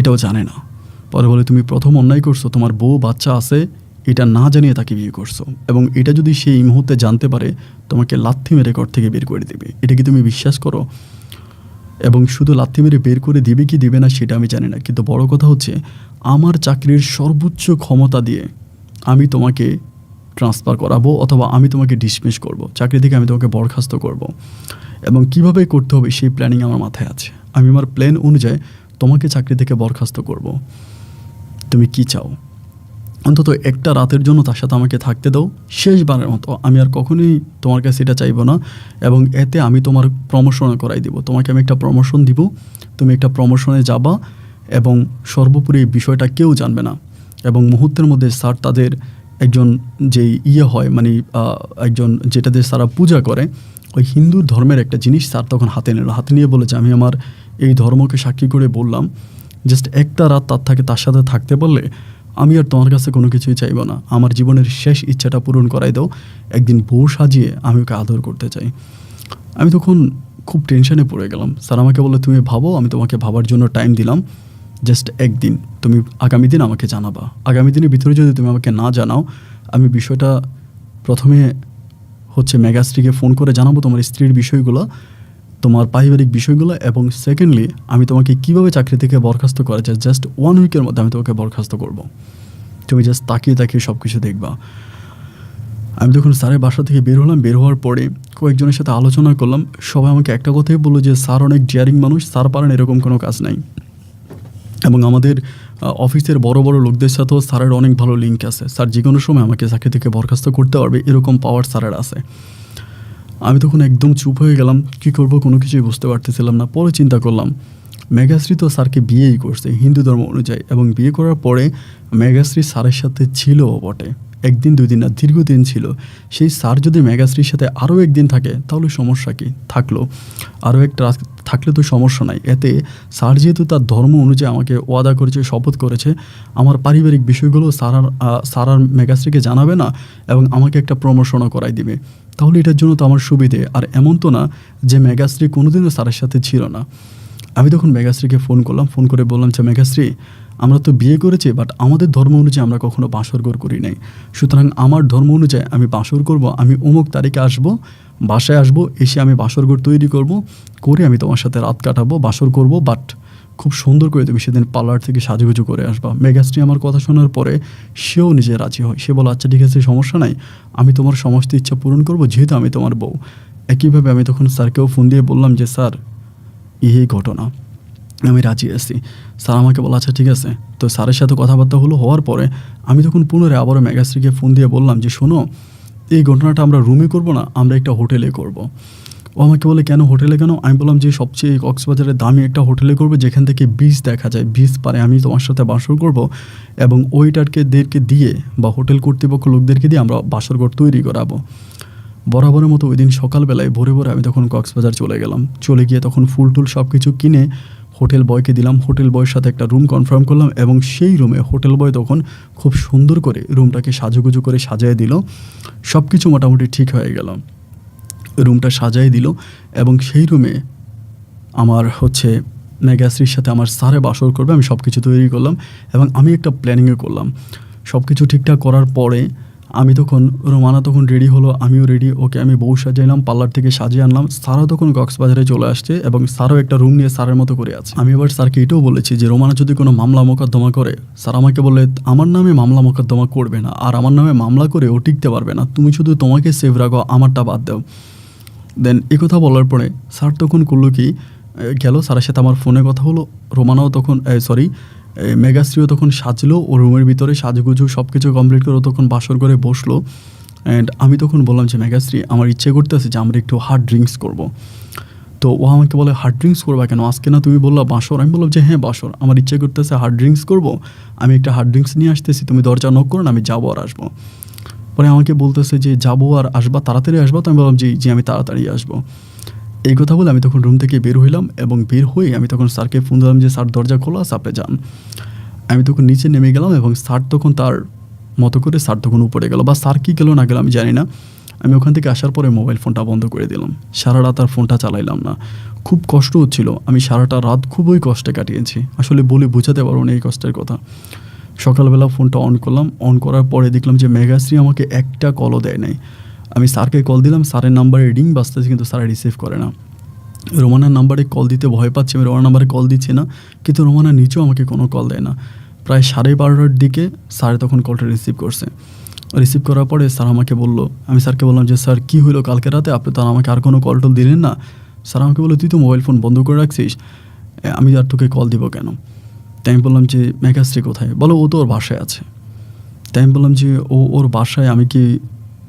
এটাও জানে না। পরে বলে, তুমি প্রথম অন্যায় করছো, তোমার বউ বাচ্চা আছে এটা না জানিয়ে তাকে বিয়ে করছো, এবং এটা যদি সে এই মুহূর্তে জানতে পারে, তোমাকে লাথি মেরে ঘর থেকে বের করে দেবে। এটা কি তুমি বিশ্বাস করো? এবং শুধু লাথি মেরে বের করে দিবে কি দিবে না সেটা আমি জানি না, কিন্তু বড় কথা হচ্ছে আমার চাকরির সর্বোচ্চ ক্ষমতা দিয়ে আমি তোমাকে ট্রান্সফার করাবো, অথবা আমি তোমাকে ডিসমিস করব, চাকরি থেকে আমি তোমাকে বরখাস্ত করব। এবং কিভাবে করতে হবে সেই প্ল্যানিং আমার মাথায় আছে। আমি আমার প্ল্যান অনুযায়ী তোমাকে চাকরি থেকে বরখাস্ত করব। তুমি কি চাও? অন্তত একটা রাতের জন্য তার সাথে আমাকে থাকতে দাও, শেষবারের মতো। আমি আর কখনোই তোমার কাছে এটা চাইবো না, এবং এতে আমি তোমার প্রমোশন করাই দিব। তোমাকে আমি একটা প্রমোশন দিব, তুমি একটা প্রমোশনে যাবা, এবং সর্বোপরি এই বিষয়টা কেউ জানবে না। এবং মুহূর্তের মধ্যে স্যার তাদের একজন যেই হয়, মানে একজন যেটাতে সারা পূজা করে, ওই হিন্দু ধর্মের একটা জিনিস স্যার তখন হাতে নিল। হাতে নিয়ে বলেছে, আমি আমার এই ধর্মকে সাক্ষী করে বললাম, জাস্ট একটা রাত তার সাথে থাকতে বললে আমি আর তোমার কাছে কোনো কিছুই চাইব না। আমার জীবনের শেষ ইচ্ছাটা পূরণ করাই দাও, একদিন বউ সাজিয়ে আমি ওকে আদর করতে চাই। আমি তখন খুব টেনশনে পড়ে গেলাম। স্যার আমাকে বললো, তুমি ভাবো, আমি তোমাকে ভাবার জন্য টাইম দিলাম, জাস্ট একদিন, তুমি আগামী দিন আমাকে জানাবা। আগামী দিনের ভিতরে যদি তুমি আমাকে না জানাও, আমি বিষয়টা প্রথমে হচ্ছে মেগাস্ট্রিকে ফোন করে জানাবো, তোমার স্ত্রীর বিষয়গুলো, তোমার পারিবারিক বিষয়গুলো, এবং সেকেন্ডলি আমি তোমাকে কীভাবে চাকরি থেকে বরখাস্ত করা যায়, জাস্ট 1 উইকের মধ্যে আমি তোমাকে বরখাস্ত করব। তুমি জাস্ট তাকিয়ে তাকিয়ে সব কিছু দেখবা। আমি যখন স্যারের বাসা থেকে বের হলাম, বের হওয়ার পরে কয়েকজনের সাথে আলোচনা করলাম, সবাই আমাকে একটা কথাই বললো যে স্যার অনেক ডিয়ারিং মানুষ, স্যার পারেন এরকম কোনো কাজ নাই। এবং আমাদের অফিসের বড় বড় লোকদের সাথেও স্যারের অনেক ভালো লিঙ্ক আছে, স্যার যে কোনো সময় আমাকে চাকরি থেকে বরখাস্ত করতে পারবে, এরকম পাওয়ার স্যারের আছে। আমি তখন একদম চুপ হয়ে গেলাম, কী করব কোনো কিছুই বুঝতে পারতেছিলাম না। পরে চিন্তা করলাম, মেঘাশ্রী তো স্যারকে বিয়েই করছে হিন্দু ধর্ম অনুযায়ী, এবং বিয়ে করার পরে মেঘাশ্রী স্যারের সাথে ছিল বটে, একদিন 2 দিন না, দীর্ঘদিন ছিল। সেই স্যার যদি মেঘাশ্রীর সাথে আরও একদিন থাকে তাহলে সমস্যা কি? থাকলো আরও একটা থাকলে তো সমস্যা নাই। এতে স্যার যেহেতু তার ধর্ম অনুযায়ী আমাকে ওয়াদা করেছে, শপথ করেছে, আমার পারিবারিক বিষয়গুলো স্যার আর মেঘাশ্রীকে জানাবে না, এবং আমাকে একটা প্রমোশনও করাই দিবে, তাহলে এটার জন্য তো আমার সুবিধে। আর এমন তো না যে মেঘাশ্রী কোনোদিনও স্যারের সাথে ছিল না। আমি তখন মেঘাশ্রীকে ফোন করলাম, ফোন করে বললাম যে মেঘাশ্রী, আমরা তো বিয়ে করেছি, বাট আমাদের ধর্ম অনুযায়ী আমরা কখনো বাসর ঘর করি নাই। সুতরাং আমার ধর্ম অনুযায়ী আমি বাসর করব, আমি অমুক তারিখে আসবো, বাসায় আসবো, এসে আমি বাসর ঘর তৈরি করব, করে আমি তোমার সাথে রাত কাটাবো, বাসর করব, বাট খুব সুন্দর করে তুমি সেদিন পার্লার থেকে সাজুগুজু করে আসবা। মেঘাশ্রী আমার কথা শোনার পরে সেও নিজে রাজি হয়। সে বলে, আচ্ছা ঠিক আছে, সমস্যা নাই, আমি তোমার সমস্ত ইচ্ছা পূরণ করব, যেহেতু আমি তোমার বউ। একইভাবে আমি তখন স্যারকেও ফোন দিয়ে বললাম যে স্যার, এই ঘটনা, আমি রাজি আছি। স্যার আমাকে বলল আচ্ছা ঠিক আছে। তো স্যারের সাথে কথাবার্তা হওয়ার পরে আমি তখন পুনরায় আবারও মেঘাশ্রীকে ফোন দিয়ে বললাম যে শোনো, এই ঘটনাটা আমরা রুমে করব না, আমরা একটা হোটেলে করব। ও আমাকে বলে কেন হোটেলে কেন? আমি বললাম যে সবচেয়ে কক্সবাজারের দামি একটা হোটেলে করবে যেখান থেকে বিচ দেখা যায়, বিচ পারে আমি তোমার সাথে বাসর করব এবং ওইটারকে দিয়ে বা হোটেল কর্তৃপক্ষ লোকদেরকে দিয়ে আমরা বাসরঘর তৈরি করাবো। বরাবরের মতো ওই দিন সকালবেলায় ভোরে আমি তখন কক্সবাজার চলে গেলাম। চলে গিয়ে তখন ফুল টুল সব কিছু কিনে হোটেল বয়কে দিলাম। হোটেল বয়ের সাথে একটা রুম কনফার্ম করলাম এবং সেই রুমে হোটেল বয় তখন খুব সুন্দর করে রুমটাকে সাজুগুজু করে সাজিয়ে দিল। সব কিছু মোটামুটি ঠিক হয়ে গেল, রুমটা সাজিয়ে দিল এবং সেই রুমে আমার মেঘাশ্রীর সাথে আমার স্যারে বাসর করবে। আমি সব কিছু তৈরি করলাম এবং আমি একটা প্ল্যানিংও করলাম। সব কিছু ঠিকঠাক করার পরে আমি তখন রোমানা তখন রেডি হলো, আমিও রেডি। ওকে আমি বউ সাজাইলাম, পার্লার থেকে সাজিয়ে আনলাম। স্যারও তখন কক্সবাজারে চলে আসছে এবং স্যারও একটা রুম নিয়ে স্যারের মতো করে আছে। আমি এবার স্যারকে এটাও বলেছি যে রোমানা যদি কোনো মামলা মোকদ্দমা করে, স্যার আমাকে বলে আমার নামে মামলা মোকদ্দমা করবে না, আর আমার নামে মামলা করে ও টিকতে পারবে না, তুমি শুধু তোমাকে সেভ রাখো, আমারটা বাদ দাও। দেন এই কথা বলার পরে স্যার তখন করলো কি, গেল স্যারের সাথে আমার ফোনে কথা হলো। রোমানাও তখন মেঘাশ্রীও তখন সাজলো, ও রুমের ভিতরে সাজগুজু সব কিছু কমপ্লিট করে তখন বাসর করে বসলো। অ্যান্ড আমি তখন বললাম যে মেঘাশ্রী আমার ইচ্ছে করতেছে যে আমরা একটু হার্ড ড্রিঙ্কস করব। তো ও আমাকে বলে হার্ড ড্রিঙ্কস করবা কেন, আজকে না তুমি বললা বাসর? আমি বললাম যে হ্যাঁ বাসর, আমার ইচ্ছে করতেছে হার্ড ড্রিঙ্কস করবো, আমি একটা হার্ড ড্রিঙ্কস নিয়ে আসতেছি, তুমি দরজা নক করো না, আমি যাবো আর আসবো। পরে আমাকে বলতেছে যে যাবো আর আসবা, তাড়াতাড়ি আসবা? তো আমি বললাম জি জি আমি তাড়াতাড়ি আসবো। এই কথা বলে আমি তখন রুম থেকে বের হইলাম এবং বের হয়ে আমি তখন স্যারকে ফোন দিলাম যে স্যার দরজা খোলা আছে, আপনি যান। আমি তখন নিচে নেমে গেলাম এবং স্যার তখন তার মতো করে স্যার তখন উপরে গেল, বা স্যার কী গেল না গেল আমি জানি না। আমি ওখান থেকে আসার পরে মোবাইল ফোনটা বন্ধ করে দিলাম। সারা রাত আর ফোনটা চালাইলাম না। খুব কষ্ট হচ্ছিল, আমি সারাটা রাত খুবই কষ্টে কাটিয়েছি, আসলে বলে বোঝাতে পারবো না এই কষ্টের কথা। সকালবেলা ফোনটা অন করলাম, অন করার পরে দেখলাম যে মেঘাশ্রী আমাকে একটা কলও দেয় নাই। আমি স্যারকে কল দিলাম, স্যারের নাম্বারে রিং বাজতেছে কিন্তু স্যার রিসিভ করে না। রোমানার নাম্বারে কল দিতে ভয় পাচ্ছি, আমি রোমানার নাম্বারে কল দিচ্ছি না, কিন্তু রোমানা নিচেও আমাকে কোনো কল দেয় না। প্রায় 12:30টার দিকে স্যার তখন কলটা রিসিভ করছে। রিসিভ করার পরে স্যার আমাকে বললো, আমি স্যারকে বললাম যে স্যার কী হলো কালকে রাতে, আপনি তো আমাকে আর কোনো কল টল দিলেন না। স্যার আমাকে বললো তুই তো মোবাইল ফোন বন্ধ করে রাখছিস, আমি আর তোকে কল দিব কেন? তাই আমি বললাম যে মেঘাশ্রী কোথায়? বলো ও তো ওর বাসায় আছে। তাই আমি বললাম যে ওর বাসায়? আমি কি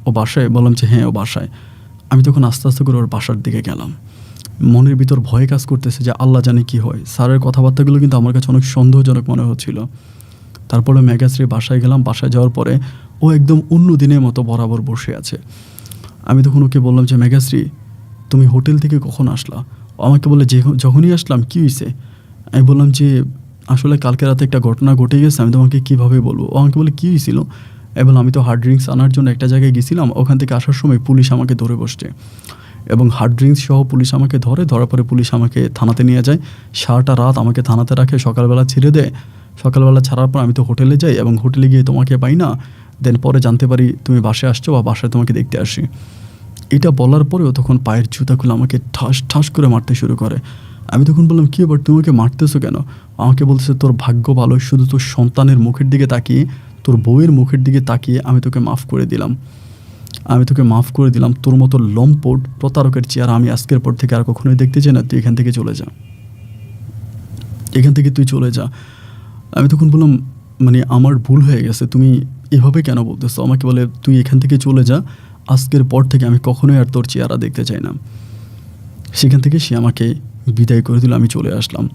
ও বাসায়? বললাম যে হ্যাঁ ও বাসায়। আমি তখন আস্তে আস্তে করে ওর বাসার দিকে গেলাম। মনের ভিতর ভয় কাজ করতেছে যে আল্লাহ জানে কী হয়। স্যারের কথাবার্তাগুলো কিন্তু আমার কাছে অনেক সন্দেহজনক মনে হচ্ছিল। তারপরে মেঘাশ্রী বাসায় গেলাম। বাসায় যাওয়ার পরে ও একদম অন্য দিনের মতো বরাবর বসে আছে। আমি তখন ওকে বললাম যে মেঘাশ্রী তুমি হোটেল থেকে কখন আসলা? ও আমাকে বলে যে যখনই আসলাম। কী হয়েছে? আমি বললাম যে আসলে কালকে রাতে একটা ঘটনা ঘটে গেছে, আমি তোমাকে কীভাবে বলবো? ও আমাকে বলে কী হয়েছিল? এবং আমি তো হার্ড ড্রিঙ্কস আনার জন্য একটা জায়গায় গেছিলাম, ওখান থেকে আসার সময় পুলিশ আমাকে ধরে বসছে এবং হার্ড ড্রিঙ্কস সহ পুলিশ আমাকে ধরার পরে পুলিশ আমাকে থানাতে নিয়ে যায়। সারাটা রাত আমাকে থানাতে রাখে, সকালবেলা ছেড়ে দেয়। সকালবেলা ছাড়ার পর আমি তো হোটেলে যাই এবং হোটেলে গিয়ে তোমাকে পাই না। দেন পরে জানতে পারি তুমি বাসায় আসছো বা বাসায় তোমাকে দেখতে আসি। এটা বলার পরেও তখন পায়ের জুতাগুলো আমাকে ঠাস ঠাস করে মারতে শুরু করে। আমি তখন বললাম কী এবার তোমাকে মারতেছো কেন? আমাকে বলতেছে তোর ভাগ্য ভালো, শুধু তোর সন্তানের মুখের দিকে তাকিয়ে, তোর বউয়ের মুখের দিকে তাকিয়ে আমি তোকে মাফ করে দিলাম। তোর মতো লম্পট প্রতারকের চেহারা আমি আজকের পর থেকে আর কখনোই দেখতে চাই না। তুই এখান থেকে চলে যা। আমি তখন বললাম মানে আমার ভুল হয়ে গেছে, তুমি এভাবে কেন বলতেছো? আমাকে বলে তুই এখান থেকে চলে যা, আজকের পর থেকে আমি কখনোই আর তোর চেহারা দেখতে চাই না। সেখান থেকে সে আমাকে বিদায় করে দিল। আমি চলে আসলাম,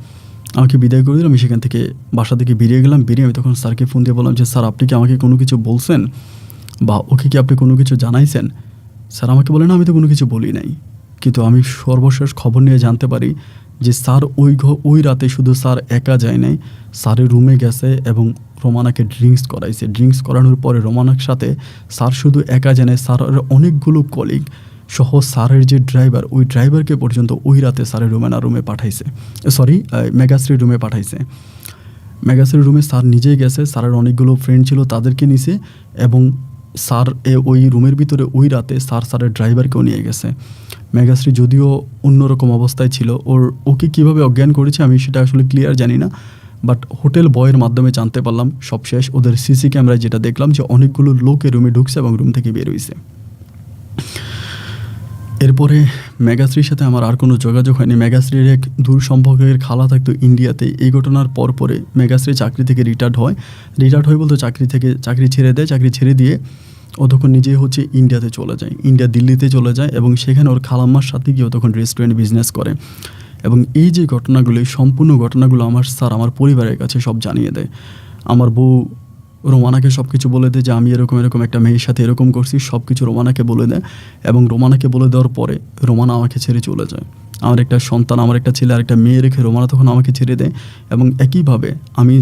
আমাকে বিদায় করে দিল। আমি সেখান থেকে বাসা থেকে বেরিয়ে গেলাম। বেরিয়ে আমি তখন স্যারকে ফোন দিয়ে বললাম যে স্যার আপনি কি আমাকে কোনো কিছু বলছেন বা ওকে কি আপনি কোনো কিছু জানাইছেন? স্যার আমাকে বলে না আমি তো কোনো কিছু বলি নাই, কিন্তু আমি সর্বশেষ খবর নিয়ে জানতে পারি যে স্যার ওই রাতে শুধু স্যার একা যায় নাই, স্যারের রুমে গেছে এবং রোমানাকে ড্রিঙ্কস করাইছে। ড্রিঙ্কস করানোর পরে রোমানার সাথে স্যার শুধু একা যায় নাই, স্যারের অনেকগুলো কলিগ সহ স্যারের যে ড্রাইভার, ওই ড্রাইভারকে পর্যন্ত ওই রাতে স্যারের রুমে পাঠাইছে। মেঘাশ্রীর রুমে পাঠাইছে। মেঘাশ্রীর রুমে স্যার নিজেই গেছে, স্যারের অনেকগুলো ফ্রেন্ড ছিল তাদেরকে নিছে এবং স্যার ওই রুমের ভিতরে ওই রাতে স্যারের ড্রাইভারকেও নিয়ে গেছে। মেঘাশ্রী যদিও অন্যরকম অবস্থায় ছিল, ওকে কীভাবে অজ্ঞান করেছে আমি সেটা আসলে ক্লিয়ার জানি না, বাট হোটেল বয়ের মাধ্যমে জানতে পারলাম সব শেষ। ওদের সিসি ক্যামেরায় যেটা দেখলাম যে অনেকগুলো লোক রুমে ঢুকছে এবং রুম থেকে বের হয়েছে। এরপরে মেঘাশ্রীর সাথে আমার আর কোনো যোগাযোগ হয়নি। মেঘাশ্রীর এক দূর সম্পর্কের খালা থাকতো ইন্ডিয়াতে। এই ঘটনার পরে মেঘাশ্রী চাকরি থেকে রিটায়ার্ড হয়। রিটায়ার্ড হয় বলতে চাকরি ছেড়ে দেয়। চাকরি ছেড়ে দিয়ে ও তখন নিজে হচ্ছে ইন্ডিয়াতে চলে যায়, দিল্লিতে চলে যায় এবং সেখানে ওর খালাম্মার সাথে গিয়ে ও তখন রেস্টুরেন্ট বিজনেস করে। এবং এই যে ঘটনাগুলি, সম্পূর্ণ ঘটনাগুলো আমার পরিবারের কাছে সব জানিয়ে দেয়। আমার বউ রোমানাকে সব কিছু বলে দেয় যে আমি এরকম একটা মেয়ের সাথে এরকম করছি, সব কিছু রোমানাকে বলে দেয়। এবং রোমানাকে বলে দেওয়ার পরে রোমানা আমাকে ছেড়ে চলে যায়। আমার একটা সন্তান, আমার একটা ছেলে আর একটা মেয়ে রেখে রোমানা তখন আমাকে ছেড়ে দেয়। এবং একইভাবে আমি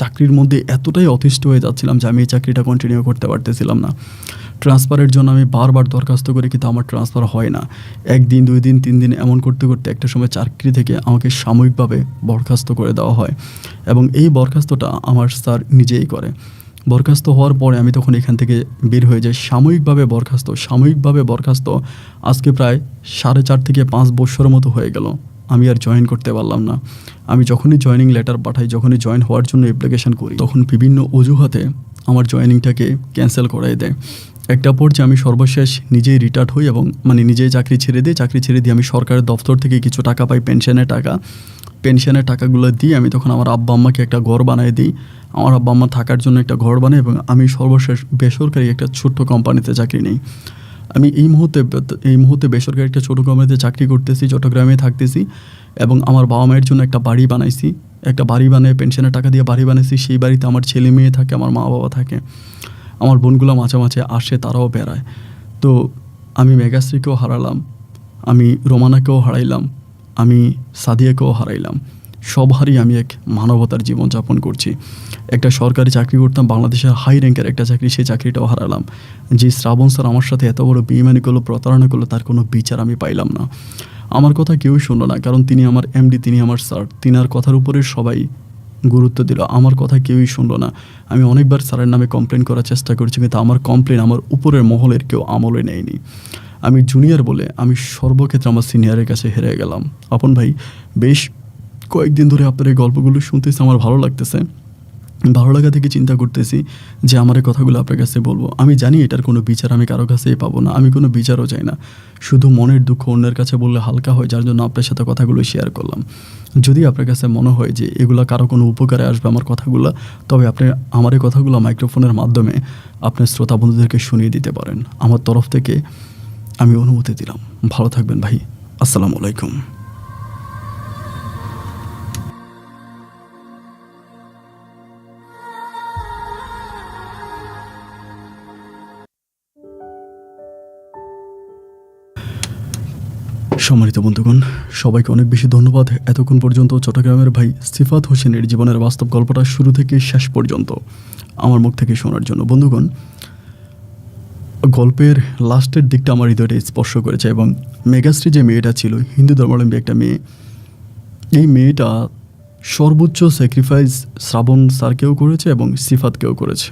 চাকরির মধ্যে এতটাই অতিষ্ঠ হয়ে যাচ্ছিলাম যে আমি এই চাকরিটা কন্টিনিউ করতে পারতেছিলাম না। ট্রান্সফারের জন্য আমি বারবার দরখাস্ত করি, কিন্তু আমার ট্রান্সফার হয় না। 1 দিন 2 দিন 3 দিন এমন করতে করতে একটা সময় চাকরি থেকে আমাকে সাময়িকভাবে বরখাস্ত করে দেওয়া হয়। এবং এই বরখাস্তটা আমার স্যার নিজেই করে। বরখাস্ত হওয়ার পরে আমি তখন এখান থেকে বের হয়ে যাই। সাময়িকভাবে বরখাস্ত আজকে প্রায় 4.5 থেকে 5 বছরের মতো হয়ে গেল। আমি আর জয়েন করতে পারলাম না। আমি যখনই জয়েনিং লেটার পাঠাই, যখনই জয়েন হওয়ার জন্য অ্যাপ্লিকেশন করি, তখন বিভিন্ন অজুহাতে আমার জয়েনিংটাকে ক্যান্সেল করাই দেয়। একটা পর্যায়ে আমি সর্বশেষ নিজেই রিটায়ার্ড হই এবং নিজেই চাকরি ছেড়ে দিই। চাকরি ছেড়ে দিয়ে আমি সরকারের দপ্তর থেকে কিছু টাকা পাই, পেনশনের টাকাগুলো দিয়ে আমি তখন আমার আব্বা আম্মাকে একটা ঘর বানিয়ে দিই। আমার আব্বা আম্মা থাকার জন্য একটা ঘর বানাই এবং আমি সর্বশেষ বেসরকারি একটা ছোট্ট কোম্পানিতে চাকরি নিই। আমি এই মুহূর্তে বেসরকারি একটা ছোটো কোম্পানিতে চাকরি করতেছি, চট্টগ্রামে থাকতেছি। এবং আমার বাবা মায়ের জন্য একটা বাড়ি বানাইছি, একটা বাড়ি বানিয়ে পেনশনের টাকা দিয়ে বাড়ি বানাইছি। সেই বাড়িতে আমার ছেলে মেয়ে থাকে, আমার মা বাবা থাকে। আমার বোনগুলো মাঝে মাঝে আসে, তারাও বেড়ায়। তো আমি মেঘাশ্রীকেও হারালাম, আমি রোমানাকেও হারাইলাম, আমি সাদিয়াকেও হারাইলাম। সব হারিয়ে আমি এক মানবতার জীবনযাপন করছি। একটা সরকারি চাকরি করতাম, বাংলাদেশের হাই র্যাঙ্কের একটা চাকরি, সেই চাকরিটাও হারালাম। যে শ্রাবণ স্যার আমার সাথে এত বড় বেইমানি করলো, প্রতারণা করলো, তার কোনো বিচার আমি পাইলাম না। আমার কথা কেউই শুনলো না, কারণ তিনি আমার এমডি, তিনি আমার স্যার। তিনার কথার উপরে সবাই গুরুত্ব দিল, আমার কথা কেউই শুনলো না। আমি অনেকবার স্যারের নামে কমপ্লেন করার চেষ্টা করছি, কিন্তু আমার কমপ্লেন আমার উপরের মহলের কেউ আমলে নেয়নি। আমি জুনিয়র বলে আমি সর্বক্ষেত্রে আমার সিনিয়রের কাছে হেরে গেলাম। আপন ভাই, বেশ কয়েকদিন ধরে আপনার এই গল্পগুলো শুনতেছি, আমার ভালো লাগতেছে। ভালো লাগা থেকে চিন্তা করতেছি যে আমার এই কথাগুলো আপনার কাছে বলবো। আমি জানি এটার কোনো বিচার আমি কারো কাছেই পাবো না, আমি কোনো বিচারও চাই না। শুধু মনের দুঃখ অন্যের কাছে বললে হালকা হয়, যার জন্য আপনার সাথে কথাগুলো শেয়ার করলাম। যদি আপনার কাছে মনে হয় যে এগুলো কারো কোনো উপকারে আসবে আমার কথাগুলো, তবে আপনি আমার এই কথাগুলো মাইক্রোফোনের মাধ্যমে আপনার শ্রোতা বন্ধুদেরকে শুনিয়ে দিতে পারেন। আমার তরফ থেকে আমি অনুমতি দিলাম। ভালো থাকবেন ভাই। আসসালামু আলাইকুম। সম্মানিত বন্ধুগণ, সবাইকে অনেক বেশি ধন্যবাদ। এতক্ষণ পর্যন্ত চট্টগ্রামের ভাই সিফাত হোসেনের জীবনের বাস্তব গল্পটা শুরু থেকে শেষ পর্যন্ত আমার মুখ থেকে শোনার জন্য। বন্ধুগণ, গল্পের লাস্টের দিকটা আমার হৃদয়টা স্পর্শ করেছে। এবং মেঘাশ্রী যে মেয়েটা ছিল, হিন্দু ধর্মাবলম্বী একটা মেয়ে, এই মেয়েটা সর্বোচ্চ স্যাক্রিফাইস শ্রাবণ স্যারকেও করেছে এবং সিফাতকেও করেছে।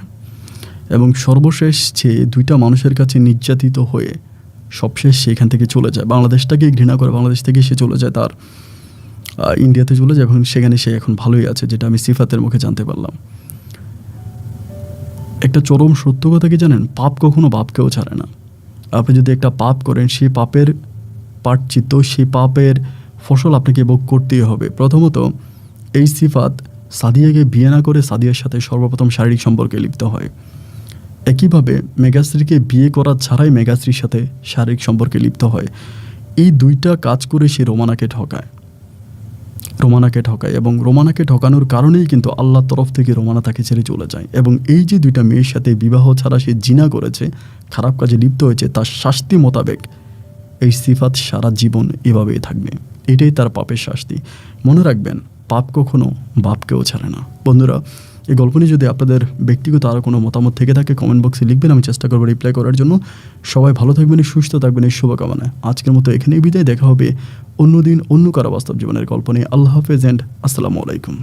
এবং সর্বশেষ যে 2টা মানুষের কাছে নির্যাতিত হয়ে সবশেষ সেখান থেকে চলে যায়, বাংলাদেশটাকে ঘৃণা করে বাংলাদেশ থেকে সে চলে যায়, তার ইন্ডিয়াতে চলে যায় এবং সেখানে সে এখন ভালোই আছে, যেটা আমি সিফাতের মুখে জানতে পারলাম। একটা চরম সত্য কথা কি জানেন? পাপ কখনো বাপকেও ছাড়ে না। আপনি যদি একটা পাপ করেন, সেই পাপের প্রায়শ্চিত্ত, সেই পাপের ফসল আপনাকে ভোগ করতেই হবে। প্রথমত, এই সিফাত সাদিয়াকে বিয়ে না করে সাদিয়ার সাথে সর্বপ্রথম শারীরিক সম্পর্কে লিপ্ত হয়। একইভাবে মেঘাশ্রীকে বিয়ে করা ছাড়াই মেঘাশ্রীর সাথে শারীরিক সম্পর্কে লিপ্ত হয়। এই 2টা কাজ করে সে রোমানাকে ঠকায় এবং রোমানাকে ঠকানোর কারণেই কিন্তু আল্লাহর তরফ থেকে রোমানা তাকে ছেড়ে চলে যায়। এবং এই যে 2টা মেয়ের সাথে বিবাহ ছাড়া সে জিনা করেছে, খারাপ কাজে লিপ্ত হয়েছে, তার শাস্তি মোতাবেক এই সিফাত সারা জীবন এভাবেই থাকবে। এটাই তার পাপের শাস্তি। মনে রাখবেন, পাপ কখনো বাপকেও ছাড়ে না। বন্ধুরা, এই গল্প নিয়ে যদি আপনাদের ব্যক্তিগত আরও কোনো মতামত থেকে থাকে কমেন্ট বক্সে লিখবেন, আমি চেষ্টা করবো রিপ্লাই করার জন্য। সবাই ভালো থাকবেন, সুস্থ থাকবেন, এই শুভকামনায় আজকের মতো এখানেই বিদায়। দেখা হবে অন্য দিন অন্য কারো বাস্তব জীবনের গল্প নিয়ে। আল্লাহ হাফেজ অ্যান্ড আসসালামু আলাইকুম।